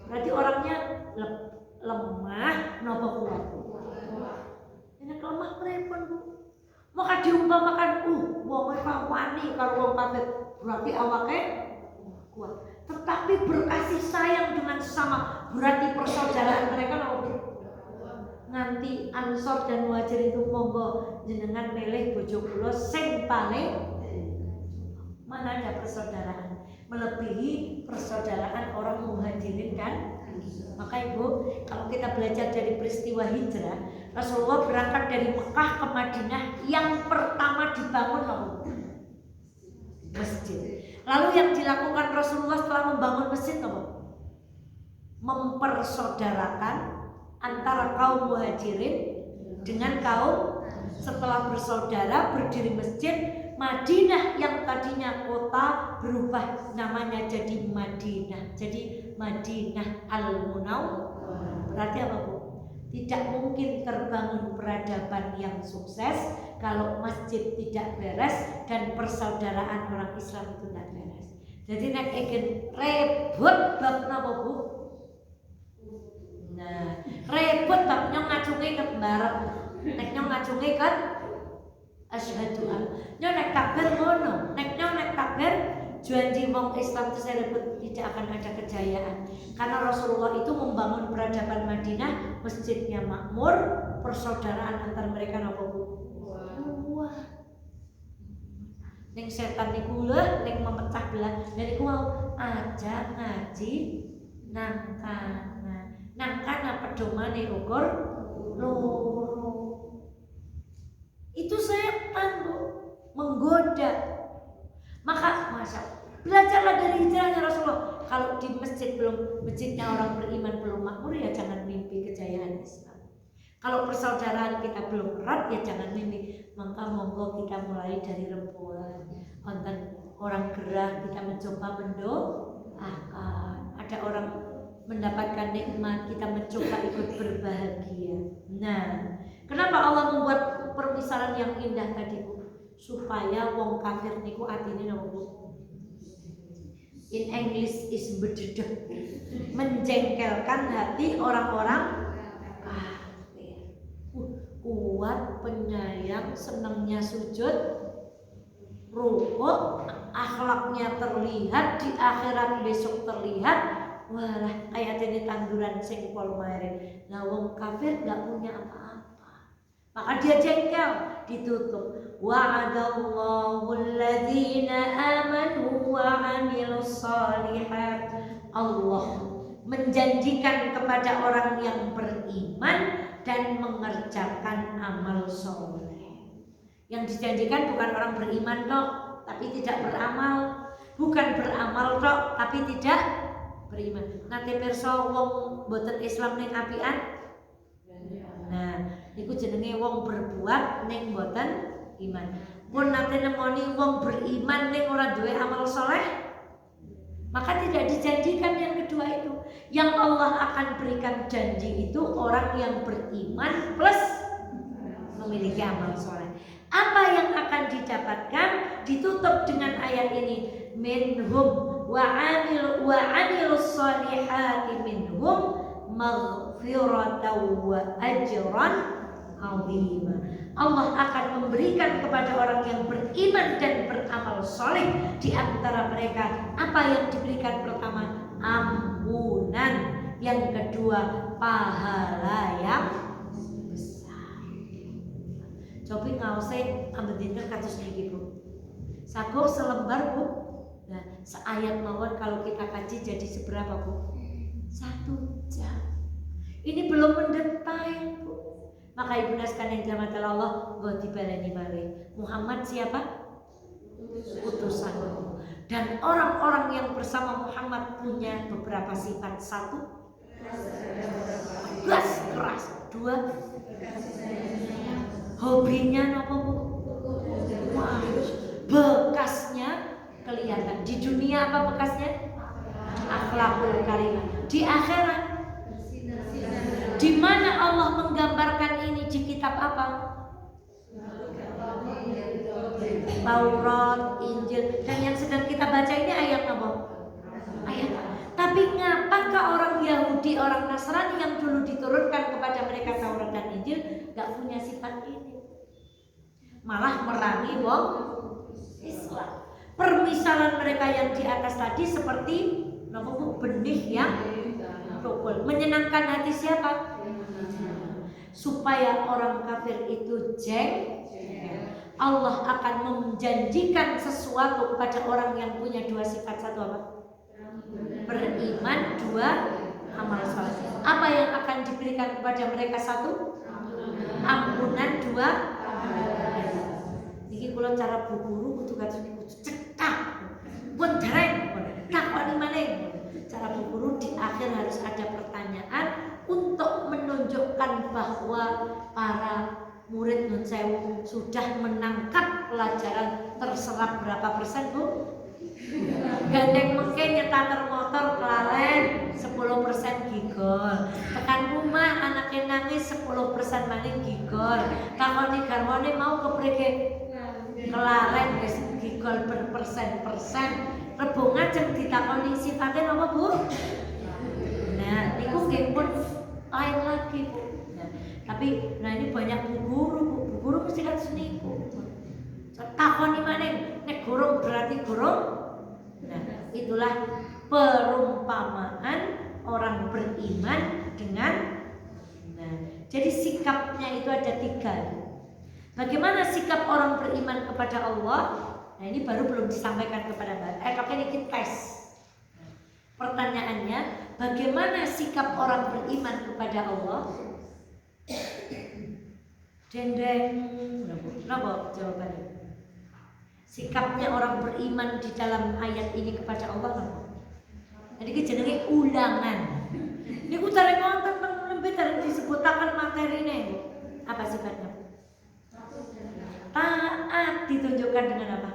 berarti orangnya lemah, nopo kuat. Ini lemah pripun, Bu? Maka diumpamakan, wong wani karo wong kafir, berarti awake kuat. Tetapi berkasih sayang dengan sesama, berarti persaudaraan mereka nganti Ansor dan Muhajir itu monggo jenengan milih bojo kula sing paling. Mana ada persaudaraan melebihi persaudaraan orang Muhajirin kan? Maka Ibu, kalau kita belajar dari peristiwa hijrah, Rasulullah berangkat dari Mekah ke Madinah, yang pertama dibangun apa? Masjid. Lalu yang dilakukan Rasulullah setelah membangun masjid apa? Mempersaudarakan antara kaum Muhajirin dengan kaum. Setelah bersaudara berdiri masjid. Madinah yang tadinya kota berubah namanya jadi Madinah. Jadi Madinah Al-Munawwarah. Berarti apa, Bu? Tidak mungkin terbangun peradaban yang sukses kalau masjid tidak beres dan persaudaraan orang Islam itu tidak beres. Jadi nek ingin rebut bab napa, Bu? Nah, rebut bab nyong ngacunge ke bareng. Nek nyong ngacunge kan asyhadu an. Nyong nek takbir ngono. Nek nyong nek takbir janji wong Islam itu saya rebut, tidak akan ada kejayaan. Karena Rasulullah itu membangun peradaban Madinah, masjidnya makmur, persaudaraan antar mereka napa, Bu? Wah. Ning setan niku lho, ning memecah belah. Dan iku mau aja ngaji nang kana pedomane ukur loro. Itu setan, Bu, menggoda. Maka belajarlah dari hijrahnya Rasulullah. Kalau di masjidnya orang beriman belum makmur, ya jangan mimpi kejayaan Islam. Kalau persaudaraan kita belum erat, ya jangan mimpi. Maka monggo kita mulai dari rembulan. Konten orang gerah kita mencoba mendoakan. Ada orang mendapatkan nikmat, kita mencoba ikut berbahagia. Nah, kenapa Allah membuat permisalan yang indah tadi, Bu? Supaya wong kafir niku atine napa, Bu? In English is bededeg, menjengkelkan hati orang-orang kafir. Kuat, penyayang, senangnya sujud, rukuk, akhlaknya terlihat, di akhirat besok terlihat. Walah, kayak jadi tanduran sing pol mare. Nah, wong kafir gak punya apa-apa, maka dia jengkel, ditutup. Wa'adallahu alladhina amanu wa 'amilus shalihat. Allah menjanjikan kepada orang yang beriman dan mengerjakan amal soleh. Yang dijanjikan bukan orang beriman tok tapi tidak beramal, bukan beramal tok tapi tidak beriman. Nanti perso wong boten Islam ning apian. Nah, niku jenenge wong berbuat ning boten iman. Pun nanti nemoni wong beriman ning ora duwe amal soleh, maka tidak dijanjikan yang kedua itu. Yang Allah akan berikan janji itu orang yang beriman plus memiliki amal soleh. Apa yang akan didapatkan? Ditutup dengan ayat ini, minhum wa amilus solihati minhum maghfiratan wa ajran azima. Allah akan memberikan kepada orang yang beriman dan beramal soleh di antara mereka apa yang diberikan? Pertama, ampunan. Yang kedua, pahala yang besar. Cobi ngause ambedina kados niki, Bu. Sago selembar, Bu. Nah, seayat mawon kalau kita kaji jadi seberapa, Bu? 1 jam. Ini belum mendetail, Bu. Maka ibu sekalian yang dirahmati Allah, nggo dibaleni malih. Muhammad siapa? Utusan. Dan orang-orang yang bersama Muhammad punya beberapa sifat. 1, keras. 2, hobinya apa, Bu? Wah, bekasnya kelihatan. Di dunia apa bekasnya? Akhlakul karimah. Di akhirat, di mana Allah menggambarkan ini di kitab apa? Taurat, Injil. Dan yang sedang kita baca ini ayat apa? Ayat. Tapi ngapakah orang Yahudi, orang Nasrani yang dulu diturunkan kepada mereka Taurat dan Injil gak punya sifat ini? Malah merangi wong Islam. Permisalan mereka yang di atas tadi seperti benih yang tukul. Menyenangkan hati siapa? Supaya orang kafir itu Allah akan menjanjikan sesuatu kepada orang yang punya 2 sifat. 1 apa? Beriman. 2, amal soleh. Apa yang akan diberikan kepada mereka? 1, ampunan. 2, iki kula cara bu guru kudu cetak pun dereng takoni maning. Cara bu guru di akhir harus ada pertanyaan untuk menunjukkan bahwa para murid nun sewu sudah menangkap pelajaran. Terserap berapa persen, Bu? Gandeng mengke nyetater motor kelalen 10% gigol. Tekan rumah anaknya nangis 10% maning gigol. Takoni garwane mau kepreke kelalen wis gigol berpersen-persen. Rebo ngajeng ditakoni sifatnya apa, Bu? Nah, niku nggih pun lain lagi, Bu. Tapi ini banyak bu guru mesti kan seniku. Takoni maning nek gurung berarti gurung. Nah, itulah perumpamaan orang beriman dengan jadi sikapnya itu ada 3. Bagaimana sikap orang beriman kepada Allah? Nah, ini baru belum disampaikan kepada Mbak. Tapi ini kita tes. Pertanyaannya, bagaimana sikap orang beriman kepada Allah? Dendeng. Kenapa jawabannya? Sikapnya orang beriman di dalam ayat ini kepada Allah. Jadi jenenge ulangan. Niku tarik ngonten teng lembet disebutaken materine. Apa sifatnya? Taat ditunjukkan dengan apa?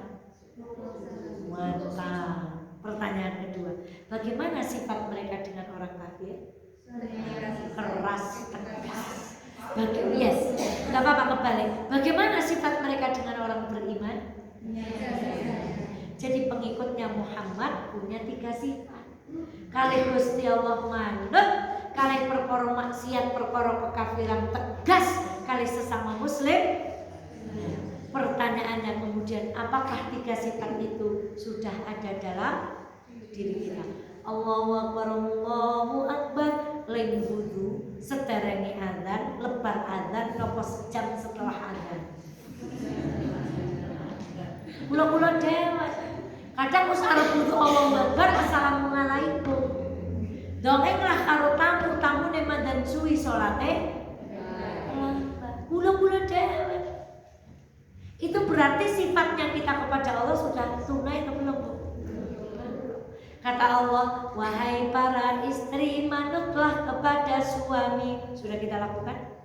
Mantap. Pertanyaan kedua, bagaimana sifat mereka dengan orang kafir? Keras, tegas. Yes, nggak apa-apa kebalik. Bagaimana sifat mereka dengan orang beriman? Jadi pengikutnya Muhammad punya 3 sifat. Kali Gusti Allah manut, kali perkara maksiat, perkara kekafiran tegas, kali sesama muslim. Pertanyaannya kemudian, apakah 3 sifat itu sudah ada dalam diri kita? Allahu Akbar, Allahu Akbar, lain wudu, sederenge azan, lebar azan, nopo sejam setelah azan. Mula-mula dewa. Kadang us arep wudu Allahu Akbar, assalamualaikum. Dongeng lah karo tamu ne mandan suwi salate. Mula-mula dewa. Itu berarti sifatnya kita kepada Allah sudah tunai atau belum? Kata Allah, wahai para istri, manutlah kepada suami. Sudah kita lakukan?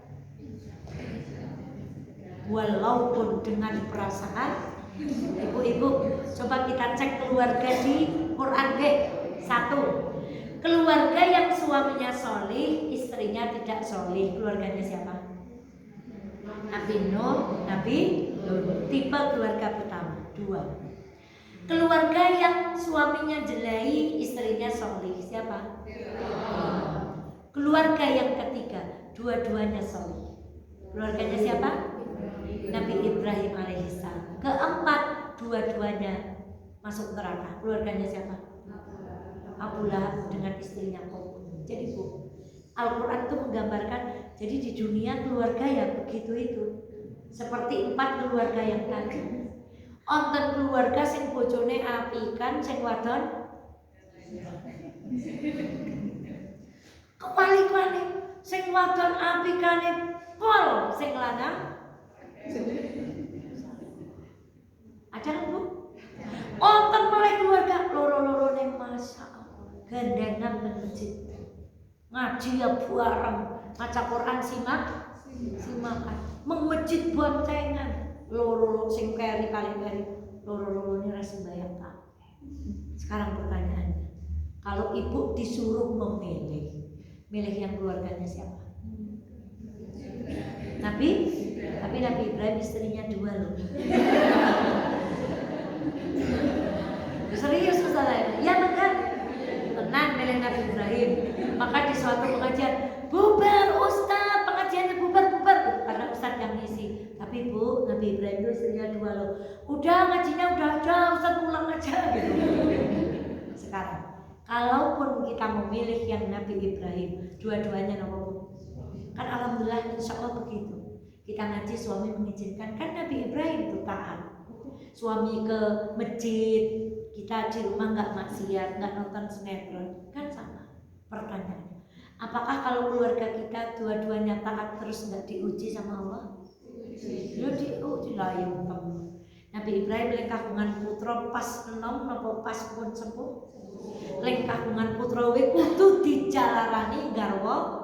Walaupun dengan perasaan. Ibu-ibu, coba kita cek keluarga di Quran deh. 1. Keluarga yang suaminya solih, istrinya tidak solih. Keluarganya siapa? Nabi Nuh, Nabi Lut. Tipe keluarga pertama. 2. Keluarga yang suaminya jelai, istrinya solih. Siapa? Keluarga yang ketiga, dua-duanya solih. Keluarganya siapa? Nabi Ibrahim alaihissalam. Keempat, dua-duanya masuk neraka. Keluarganya siapa? Abu Lahab dengan istrinya Qom. Jadi Bu, Al-Quran itu menggambarkan, jadi di dunia keluarga ya begitu itu. Seperti 4 keluarga yang tadi. Onten keluarga sing bojone apikan, sing wadon kepalik-palik, sing wadon apikane pol, sing lanang ada kan Bu? Onten mulai keluarga loro-lorone masya Allah gandengan nang masjid ngaji ya bareng, maca Quran simakan, mengmasjid boncengan. Loro sing kali-kali loro-lorone ra sembayang kabeh. Sekarang pertanyaannya, kalau ibu disuruh memilih, milih yang keluarganya siapa? Tapi Nabi Ibrahim istrinya 2 loh. Serius masalahnya? Ya benar. Tenang milih Nabi Ibrahim. Maka di suatu pengajian, bubar Ustaz, pengajiannya bubar karena Ustaz yang ngisi. Tapi Bu, Nabi Ibrahim itu istrinya 2 loh. Udah ngajinya udah Ustaz pulang aja gitu. Sekarang, kalaupun kita memilih yang Nabi Ibrahim, dua-duanya nomor Bu. Kan alhamdulillah insya Allah begitu. Kita ngaji suami mengizinkan, kan Nabi Ibrahim itu taat. Suami ke masjid, kita di rumah nggak maksiat, nggak nonton sinetron, kan sama. Pertanyaannya, apakah kalau keluarga kita dua-duanya taat terus nggak diuji sama Allah? Ya diuji lah yang kamu. Nabi Ibrahim lek kagungan putra pas enom napa pas pun sepuh. Lek kagungan putra we kudu dijalarani garwa.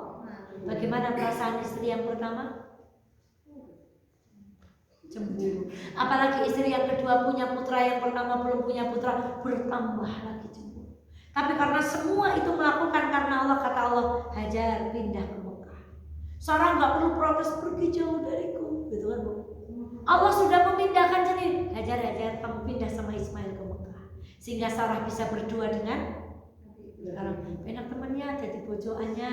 Bagaimana perasaan istri yang pertama? Cemburu. Apalagi istri yang kedua punya putra, yang pertama belum punya putra, bertambah lagi cemburu. Tapi karena semua itu melakukan karena Allah, kata Allah, Hajar pindah ke Mekah. Sarah nggak perlu protes, pergi jauh dariku, gitu kan Bu? Allah sudah memindahkan sendiri. Hajar kamu pindah sama Ismail ke Mekah, sehingga Sarah bisa berdua dengan sekarang. Enak temannya jadi bojoannya,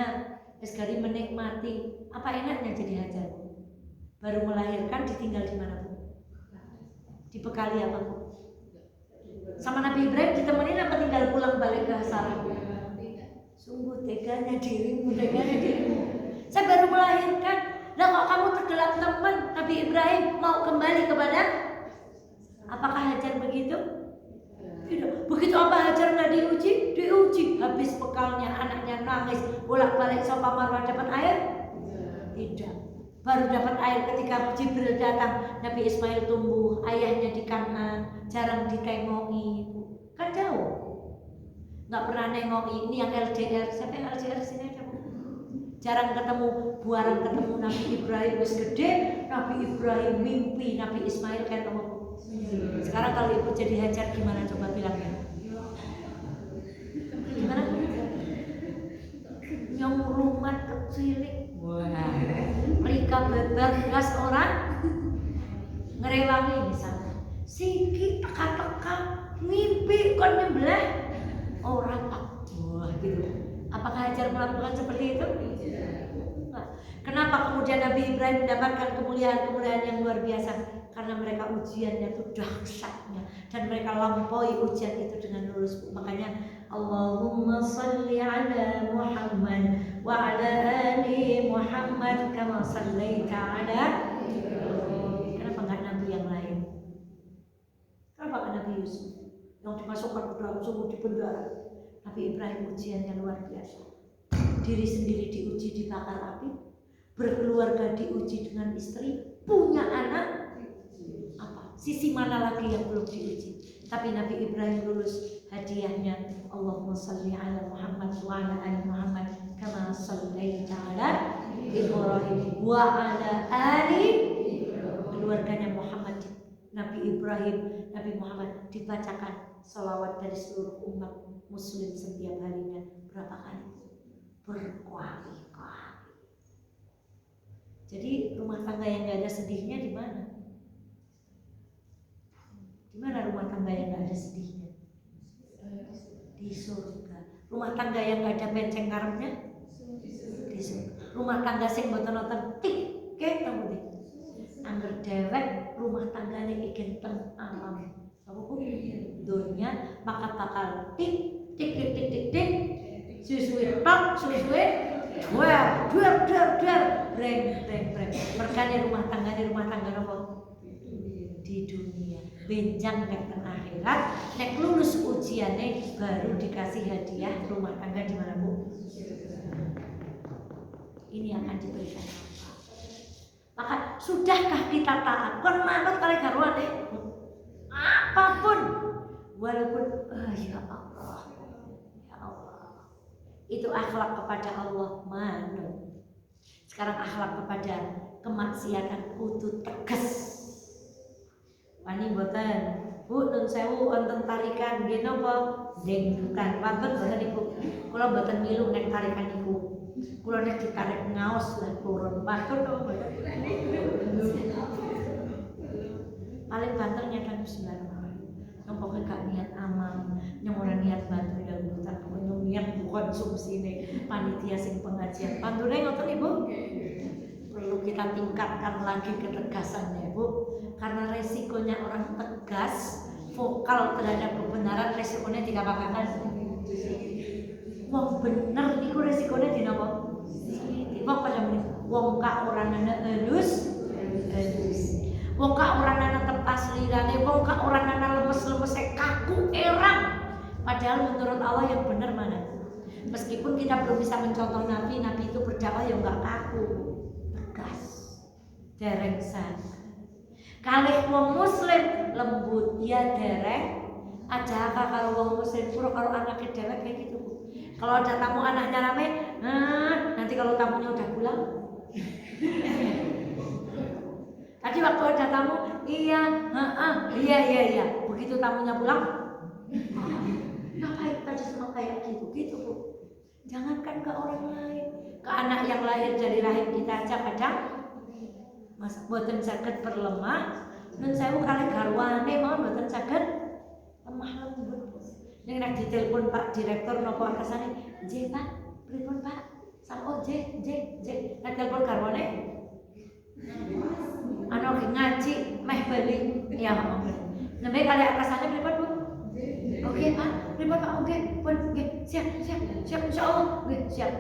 sekali menikmati. Apa enaknya jadi Hajar? Baru melahirkan ditinggal di mana Bu? Dibekali apa Bu? Sama Nabi Ibrahim ditemenin apa tinggal pulang balik ke Sarah? Sungguh teganya dirimu. Saya baru melahirkan. Lah kok kamu tergelap teman Nabi Ibrahim mau kembali kepada? Apakah Hajar begitu? Tidak. Begitu apa Hajar nggak diuji? Diuji. Habis bekalnya, anaknya nangis, bolak-balik Safa Marwah dapat air? Tidak. Baru dapat air ketika Jibril datang. Nabi Ismail tumbuh, ayahnya di kanan, jarang ditengoki. Kan jauh, nggak pernah nengoki. Ini yang LDR, siapa yang LDR sini ada Bu? Jarang ketemu, buaran ketemu. Nabi Ibrahim wis gede, Nabi Ibrahim mimpi Nabi Ismail ketemu. Sekarang kalau ibu jadi Hajar gimana coba bilangnya? Gimana? Yang rumah kecilik, wah, mereka beberkas orang ngerewangi misalnya. Siki teka-teka mimpi kon nyembelih orang tak, wah gitu. Apakah Hajar melakukan seperti itu? Nah, kenapa kemudian Nabi Ibrahim mendapatkan kemuliaan-kemuliaan yang luar biasa? Karena mereka ujiannya itu dahsyatnya dan mereka lampaui ujian itu dengan lulus. Makanya Allahumma salli ala Muhammad wa ala ali Muhammad kama sallaita ala. Kenapa enggak Nabi yang lain? Kenapa enggak Nabi Yusuf yang dimasukkan ke dalam sumur di penjara? Nabi Ibrahim ujiannya luar biasa. Diri sendiri diuji dibakar api, berkeluarga diuji dengan istri, punya anak. Apa? Sisi mana lagi yang belum diuji? Tapi Nabi Ibrahim lulus. Hadiahnya Allahumma salli ala Muhammad wa ala ali Muhammad kama sallaita ala Ibrahim wa ala ali. Keluarganya Muhammad, Nabi Ibrahim, Nabi Muhammad dibacakan salawat dari seluruh umat muslim setiap harinya. Berapa kali? Berkali-kali. Jadi rumah tangga yang gak ada sedihnya di mana? Di mana rumah tangga yang gak ada sedihnya? Di surga. Rumah tangga yang gak ada benceng karepnya? Di surga. Rumah tangga sing mboten nonton tik ke kamu deh. Angger dewek rumah tangganya ikin teng alam. Apa Bu? Dunia maka bakal tik tik tik tik tik tik. Suwe-suwe tok, suwe-suwe wah, duar breng. Merkane rumah tangga apa? Di dunia. Benjang nek teng akhirat, nek lulus ujiannya baru dikasih hadiah rumah tangga di mana Bu? Ini akan diberikan apa? Maka sudahkah kita taat? Kon manut kali garwane. Apapun walaupun ya Allah. Itu akhlak kepada Allah manut. Sekarang akhlak kepada kemaksiatan kudu tegas. Wani boten, Bu nun sewu wonten tarikan nggih napa? Dengdukan. Wonten boten niku. Kula boten milu nek tarikan niku. Kula nek ditarik ngaos lah turun. Wonten napa? Paling banter nyadang bismillahirrahmanirrahim. Yang pokoknya gak niat amal, yang orang niat bantu dangdutan, pokoknya niat konsumsi nih panitia sing pengajian. Pantune ngoten Ibu? Perlu kita tingkatkan lagi ketegasannya Bu, karena resikonya orang tegas vokal terhadap kebenaran, resikonya tidak bakalan. Wong bener niku resikonya dinapa? Wong pada menit wong kak orang nana elus. Wong kak orang nana tepas lirane, wong kak orang nana lemes-lemes kaku erang. Padahal menurut Allah yang benar mana? Meskipun kita belum bisa mencontoh Nabi itu berdakwah yang enggak kaku, tegas, dereng sana. Kalih wong muslim lembut, ya dereng. Aja kalau wong muslim pura kalau anaknya dewek kayak gitu. Kalau ada tamu anaknya rame, nanti kalau tamunya udah pulang. Tadi waktu ada tamu, iya. Begitu tamunya pulang, ngapain tadi semua kayak gitu Bu. Jangankan ke orang lain, ke anak yang lahir dari rahim kita aja kadang mas boten saged berlemah. Nun sewu kalih garwane mawon boten saged lemah lembut. Ning nek ditelepon Pak Direktur napa atasane, "Nggih Pak, pripun Pak?" "Sampun nggih." Nek telepon garwane ana ngaji meh bali ya ampun. Nembe kali atasane pripun Bu? Oke Pak, pripun Pak? Oke, pun nggih, siap insyaallah. Nggih, siap.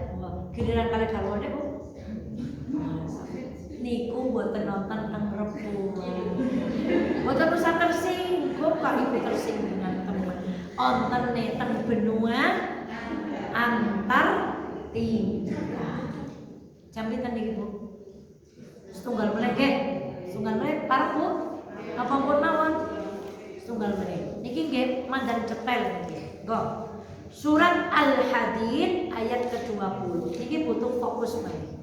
Giliran kali garwane Bu. Niku mboten nonton teng Rebo. Mboten usah tersinggung, Pak Ibu tersinggung teman. Ontene teng benua antar timur. Jam pinten niki Bu? Setunggal meneh nggih. Setunggal meneh parek Bu. Napa pun mawon. Setunggal meneh. Niki nggih mandan cetel niki. Nggo. Surat Al-Hadid ayat ke-20. Niki butuh fokus meneh.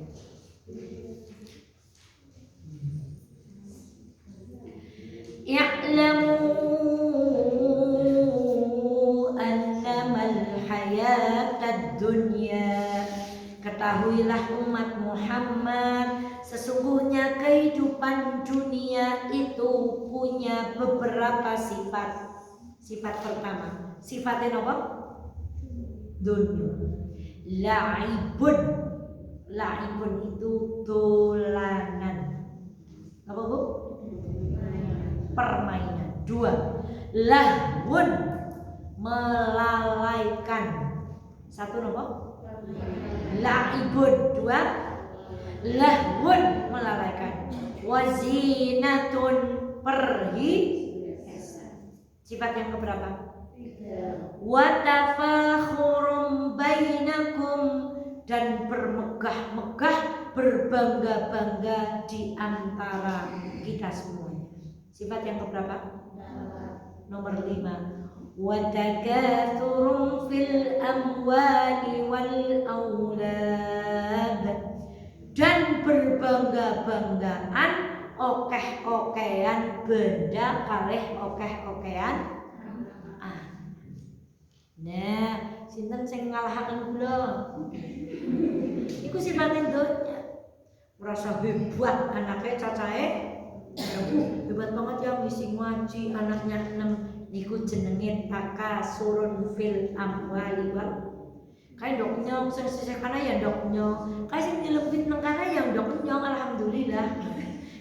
Ya'lamu annamal hayatad dunya. Ketahuilah umat Muhammad, sesungguhnya kehidupan dunia itu punya beberapa sifat. Sifat pertama, sifatnya apa? Dunia. La'ibun. La'ibun itu dolanan. Apa Bu? Permainan. 2. Lahwun, melalaikan. 1 apa? La'ibun. 2. Lahwun, melalaikan. Wazinatun, perhiasan. Sifat yang keberapa? 3. Watafakhurun bainakum, dan bermegah-megah, berbangga-bangga di antara kita semuanya. Sifat yang keberapa? Nomor 5. Watakatsurun fil amwali wal aulad, dan berbangga-banggaan okeh-okehan benda kalih okeh-okehan. Nah, sinten sing ngalahaken kula? Iku sifatnya donya. Merasa hebat anaknya cacahe. Hebat banget ya ngisi ngaji anaknya 6. Niku jenenge takasurun fil amwali wal. Kae ndok nyong sing sisih kana ya ndok nyong. Kae sing dilebit nang kana ya ndok nyong, alhamdulillah.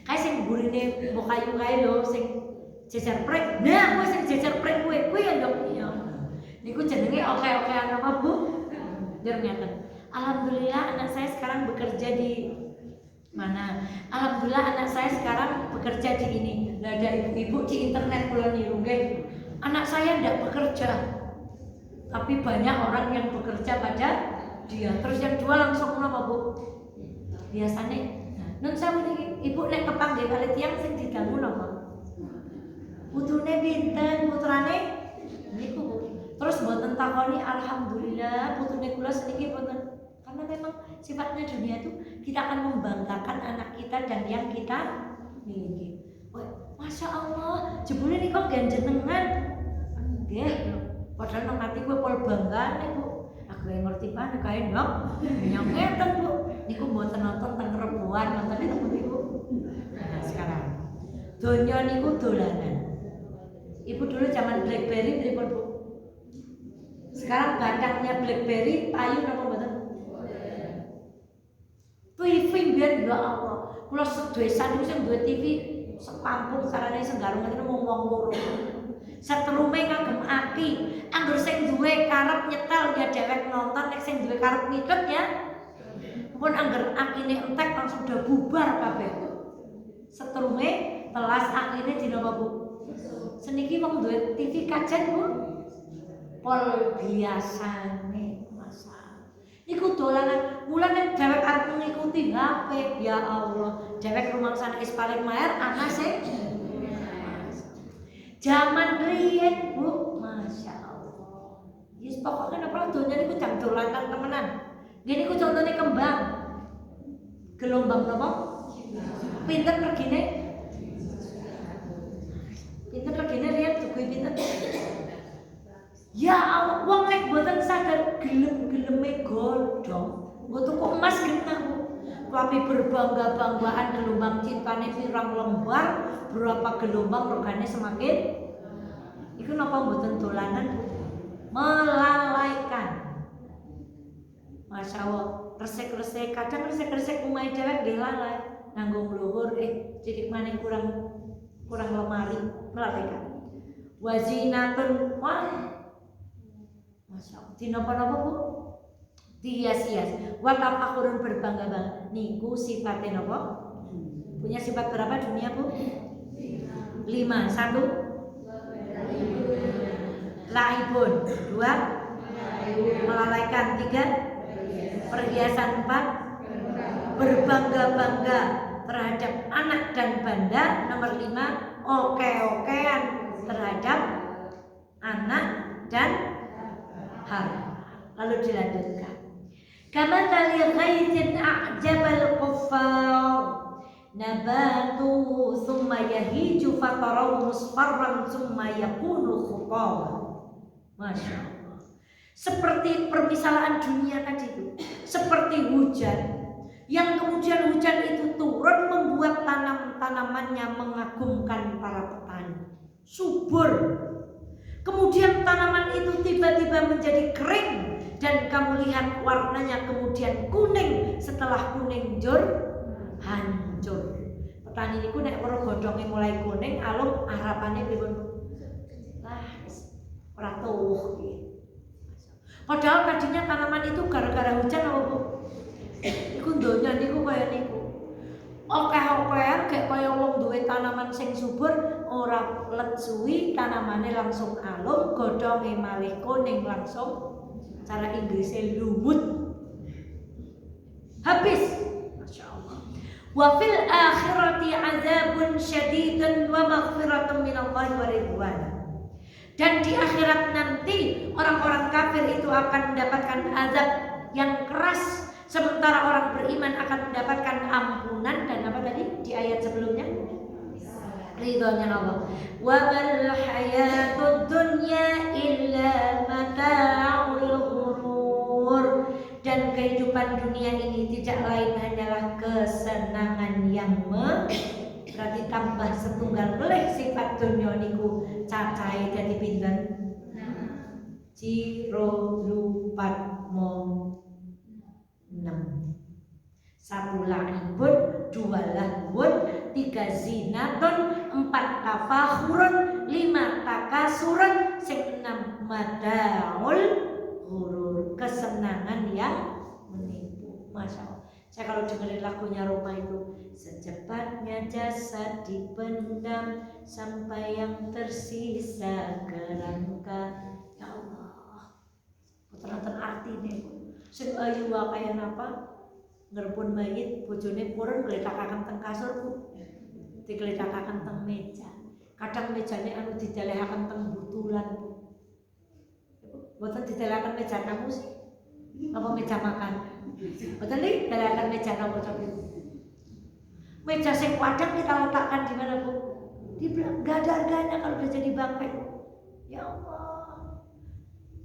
Kae sing burine mbok kayu kae lho sing jejer prek. Nah, kowe sing jejer prek kowe ya ndok nyong. Niku jenenge oke-okean apa Bu? Ternyata alhamdulillah anak saya sekarang bekerja di mana? Alhamdulillah anak saya sekarang bekerja di ini. Lah ada ibu-ibu di internet kula niru nggih. Anak saya tidak bekerja, tapi banyak orang yang bekerja pada dia. Terus yang 2 langsung apa Bu? Biasanya nun sawu niki ibu nek kepanggih kali tiyang sing didangu napa? Putune pinten? Putrane niku Bu. Terus mboten takoni alhamdulillah putune kula seniki mboten. Karena memang sifatnya dunia itu kita akan membanggakan anak kita dan yang kita miliki. Wah, Masya Allah, jebule nih kok jenengan. Nggih, padahal nang ati kowe pol banggane Bu. Aku ngerti banget kae ndok. Nyong ngeten Bu. Niku mboten nonton teng Reboan, nonton itu Bu. Nah, sekarang donya niku dolanan. Ibu dulu zaman BlackBerry pripun Bu? Sekarang batangnya BlackBerry payu napa mboten? TV biar ya Allah. Kula sedesa niku sing duwe TV sepampung sarane senggarung ngene wong loro. Setrume ngagem aki. Angger sing duwe karep nyetel ya dhewek nonton, nek sing duwe karep ngikut ya. Pun angger akine entek langsung udah bubar kabeh. Setrume telas akine dinapa Bu? Seniki wong duwe TV kajen Bu. Pol biasane masalah. Iku dolanan, mulane dhewek arep ngikuti HP, ya Allah. Dhewek rumangsane is paling maer anak sing zaman riyen Bu, Masya Allah. Yes pokoknya napa donya niku jam dolanan temenan. Nggih niku contone kembang. Gelombang napa? Pinten regine? Pinten regine riyen duwe pinten? Ya Allah, wong nek mboten sadar gelem-geleme godhong, nggo tuku emas genah Bu. Tapi berbangga-banggaan gelombang cintane pirang lembar, berapa gelombang regane semakin. Iku napa mboten dolanan Bu? Melalaikan. Masya Allah, resik-resik, kadang resik-resik omahe dhewek nggih lalai, nanggung luhur cilik maning kurang lemari, melalaikan. Wazinatun Masya Allah, dinapa-napa Bu? Dihias-hias. Watafakhurun, berbangga-bangga. Niku sifatnya napa? Punya sifat berapa dunia Bu? 5. 1. Laibun. 2. Melalaikan. 3. Perhiasan. 4. Berbangga-bangga terhadap anak dan banda. Nomor 5, oke-okean terhadap anak dan harta. Lalu dilanjutkan. Kamathali ghaithin a'jabal kuffar nabatuhu thumma yahiju fatarahu musfarran thumma yakunu khutama. Masya Allah. Seperti permisalan dunia tadi itu, seperti hujan yang kemudian hujan itu turun membuat tanamannya mengagumkan para petani, subur. Kemudian tanaman itu tiba-tiba menjadi kering dan kamu lihat warnanya kemudian kuning, setelah kuning hancur. Petani niku nek weruh godhonge mulai kuning, alung harapane pripun? Lah ora tuh. Padahal tadinya tanaman itu gara-gara hujan apa Bu? Iku donya niku kaya niku. Okeh-okehan kayak kaya wong duwe tanaman sing subur, ora let suwi tanamane langsung alum, godhonge malih kuning langsung, cara Inggrisnya lumut. Habis. Masya Allah. Wa fil akhirati azabun syadidun wa maghfiratun minallahi wa ridwan. Dan di akhirat nanti orang-orang kafir itu akan mendapatkan azab yang keras, sementara orang beriman akan mendapatkan ampunan dan apa tadi di ayat sebelumnya? Ridhonya Allah. Wa mal hayatud dunya illa mata'ul ghurur. Dan kehidupan dunia ini tidak lain hanyalah kesenangan yang berarti tambah setunggal melih sifat dunia niku cacahe dadi pinten? Ciro lupat mo 6. 1 la'ibun, 2 lahwun, 3 zinatun, 4 tafakhurun, 5 takasurun, 6 madaul ghurur, kesenangan yang menipu. Masya Allah. Saya kalau dengerin lagunya Roma itu, secepatnya jasad dipendam sampai yang tersisa kerangka. Ya Allah, putra-putra artinya sing ayu kaya napa ngerpun mayit bojone purun gletakaken teng kasur Bu, digletakaken teng meja. Kadang mejane anu didelehaken teng butulan Bu. Mboten didelehaken meja kamu sih. Apa meja makan? Mboten didelehaken meja kamu coba. Meja sing padang kita letakkan di mana Bu? Di belakang. Gak ada harganya kalau udah jadi bangkai. Ya Allah.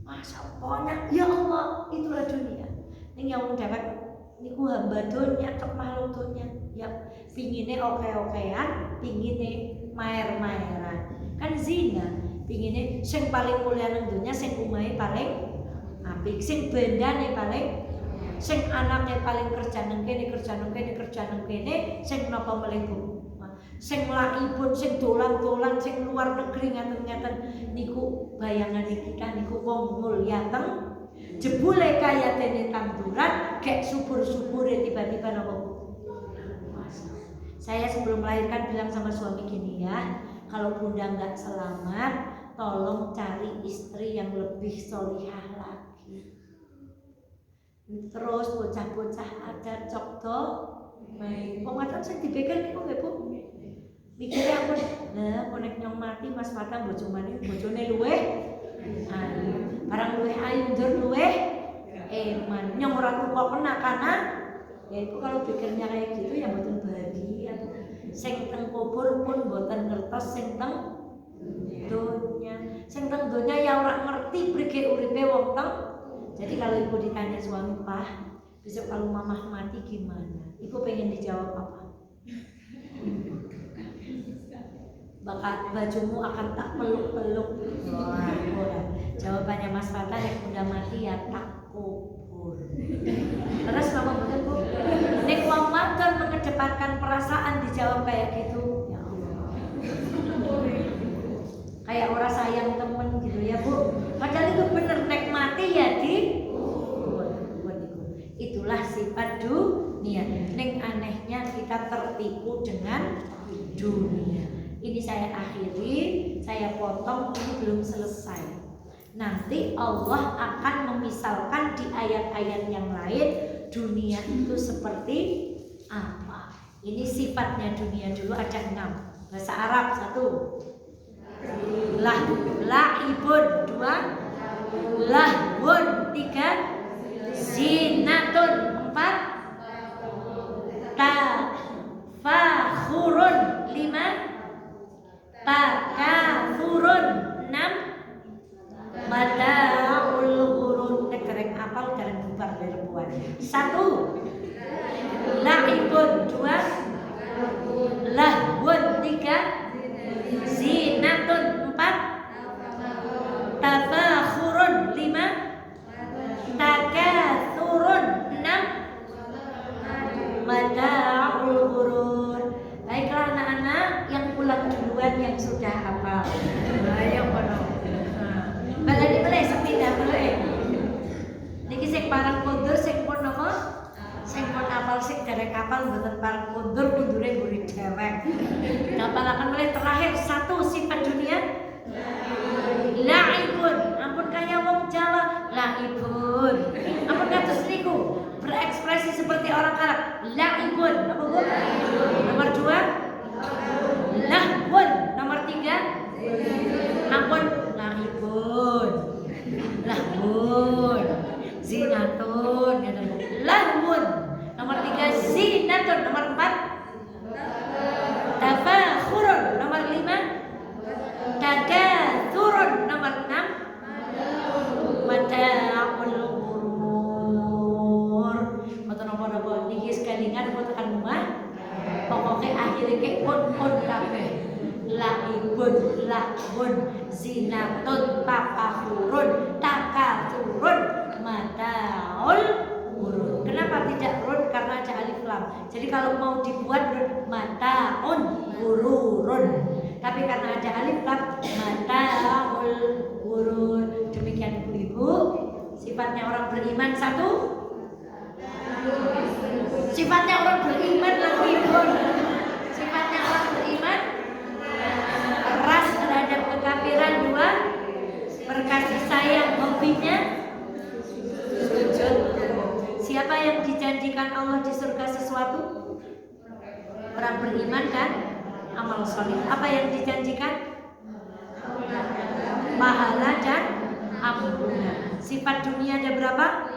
Masya Allah, ya Allah, itulah dunia. Ning yang dapat niku hamba dunia, makhluk dunia. Ya, pingine oke-okean, pingine maer-maeran. Kan zina, pingine sing paling mulia nang dunia, sing umahe paling apik, sing bendane paling, sing anaknya paling kerja nang kene, sing napa melih Bu? Sing laibun, sing dolan-dolan, sing luar negeri ngaten-ngaten niku bayangane kita niku wong mulya teng jebule kaya dene tanduran gek subur-subure tiba-tiba napa Bu? Saya sebelum melahirkan bilang sama suami gini ya, kalau Bunda nggak selamat, tolong cari istri yang lebih solihah lagi. Terus bocah-bocah ada cokto, wong wadon sing dipikir niku nggih Bu. Mikirnya aku, nah konek nyong mati Mas Fatah bojone luweh ayu, barang luweh ayu njur luweh eman, nyong ora tuwa kena kana. Ya itu kalau pikirnya kayak gitu ya mboten bahagia. Sing teng kubur pun mboten ngertos sing teng dunya. Sing teng dunya ya ora ngerti prike uripe wong teng. Jadi kalau ibu ditanya suami, "Pak, besok kalau mamah mati gimana?" Ibu pengen dijawab apa? Bakal bajumu akan tak peluk-peluk. Wah, jawabannya Mas Fatah yang udah mati ya tak kubur. Terus apa betul Bu? Nek wong wadon mengedepankan perasaan dijawab kayak gitu. Ya Allah. Kayak orang sayang temen gitu ya Bu. Padahal itu bener nek mati ya di itulah sifat dunia. Nek anehnya kita tertipu dengan dunia. Ini saya akhiri, saya potong, ini belum selesai. Nanti Allah akan memisalkan di ayat-ayat yang lain dunia itu seperti apa. Ini sifatnya dunia dulu ada 6. Bahasa Arab 1. La'ibun 2. Lahwun 3. Zinatun 4. Tafakhurun 5. Takathurun 6. Mata'ul ghurur. Dereng apal dereng bubar berbuat. 1. La'ibun 2. Lahwun 3. Zinatun 4. Tafakhurun 5. Takathurun 6. Mata'ul ghurur. Baiklah anak-anak yang pulang duluan yang sudah hafal. Ayo kono. Balani boleh sepindah boleh. Niki sing parang kondur sing pun napa? Sing pun hafal sing dereng hafal mboten parang kondur kundure guri dewek. Hafalaken mulai terakhir 1 sifat dunia. La'ibun. Ampun kaya wong Jawa, la'ibun. Ampun kados niku berekspresi seperti orang Arab. La'ibun. Apa Bu? Nomor 2. Lahwun. Nomor 3. Ampun lahibun. Lahwun. Zinatun. Lahwun. Nomor 3 zinatun. Nomor 4 tafakhurun. Nomor 5 takathurun. Nomor 6 mata'ul ghurur. Mboten napa-napa niki sekalingan kok tekan rumah. Pokoke akhire ke pun kabeh. La'ibun, lahwun, zinatun, tafakhurun, takathurun, mata'ul ghurur. Kenapa tidak run? Karena ada alif lam. Jadi kalau mau dibuat run mata'un ghururun. Tapi karena ada alif lam mata'ul ghurur. Demikian Ibu-ibu. Sifatnya orang beriman 1. Sifatnya orang beriman lahibun. Sifatnya orang beriman keras terhadap kekafiran 2. Berkasih sayang hobinya sujud. Siapa yang dijanjikan Allah di surga sesuatu? Orang beriman kan? Amal soleh. Apa yang dijanjikan? Pahala dan ampunan. Sifat dunia ada berapa?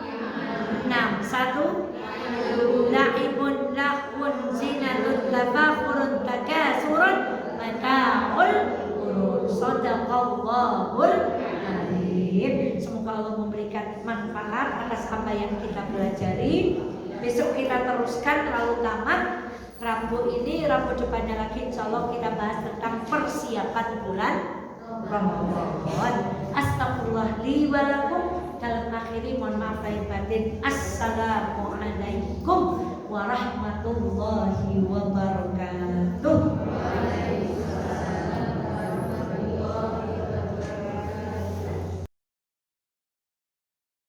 6. 1. La'ibun, lahwun, zinatun, tafakhurun, takasurun, mata'ul ghurur. Shadaqallahul azim. Semoga Allah memberikan manfaat atas apa yang kita pelajari. Besok kita teruskan lalu tamat. Rabu ini, Rabu depannya lagi insya Allah kita bahas tentang persiapan bulan Ramadan. Astagfirullah li wa lakum. Dalam akhiri mohon maaf lahir batin. Assalamualaikum warahmatullahi wabarakatuh.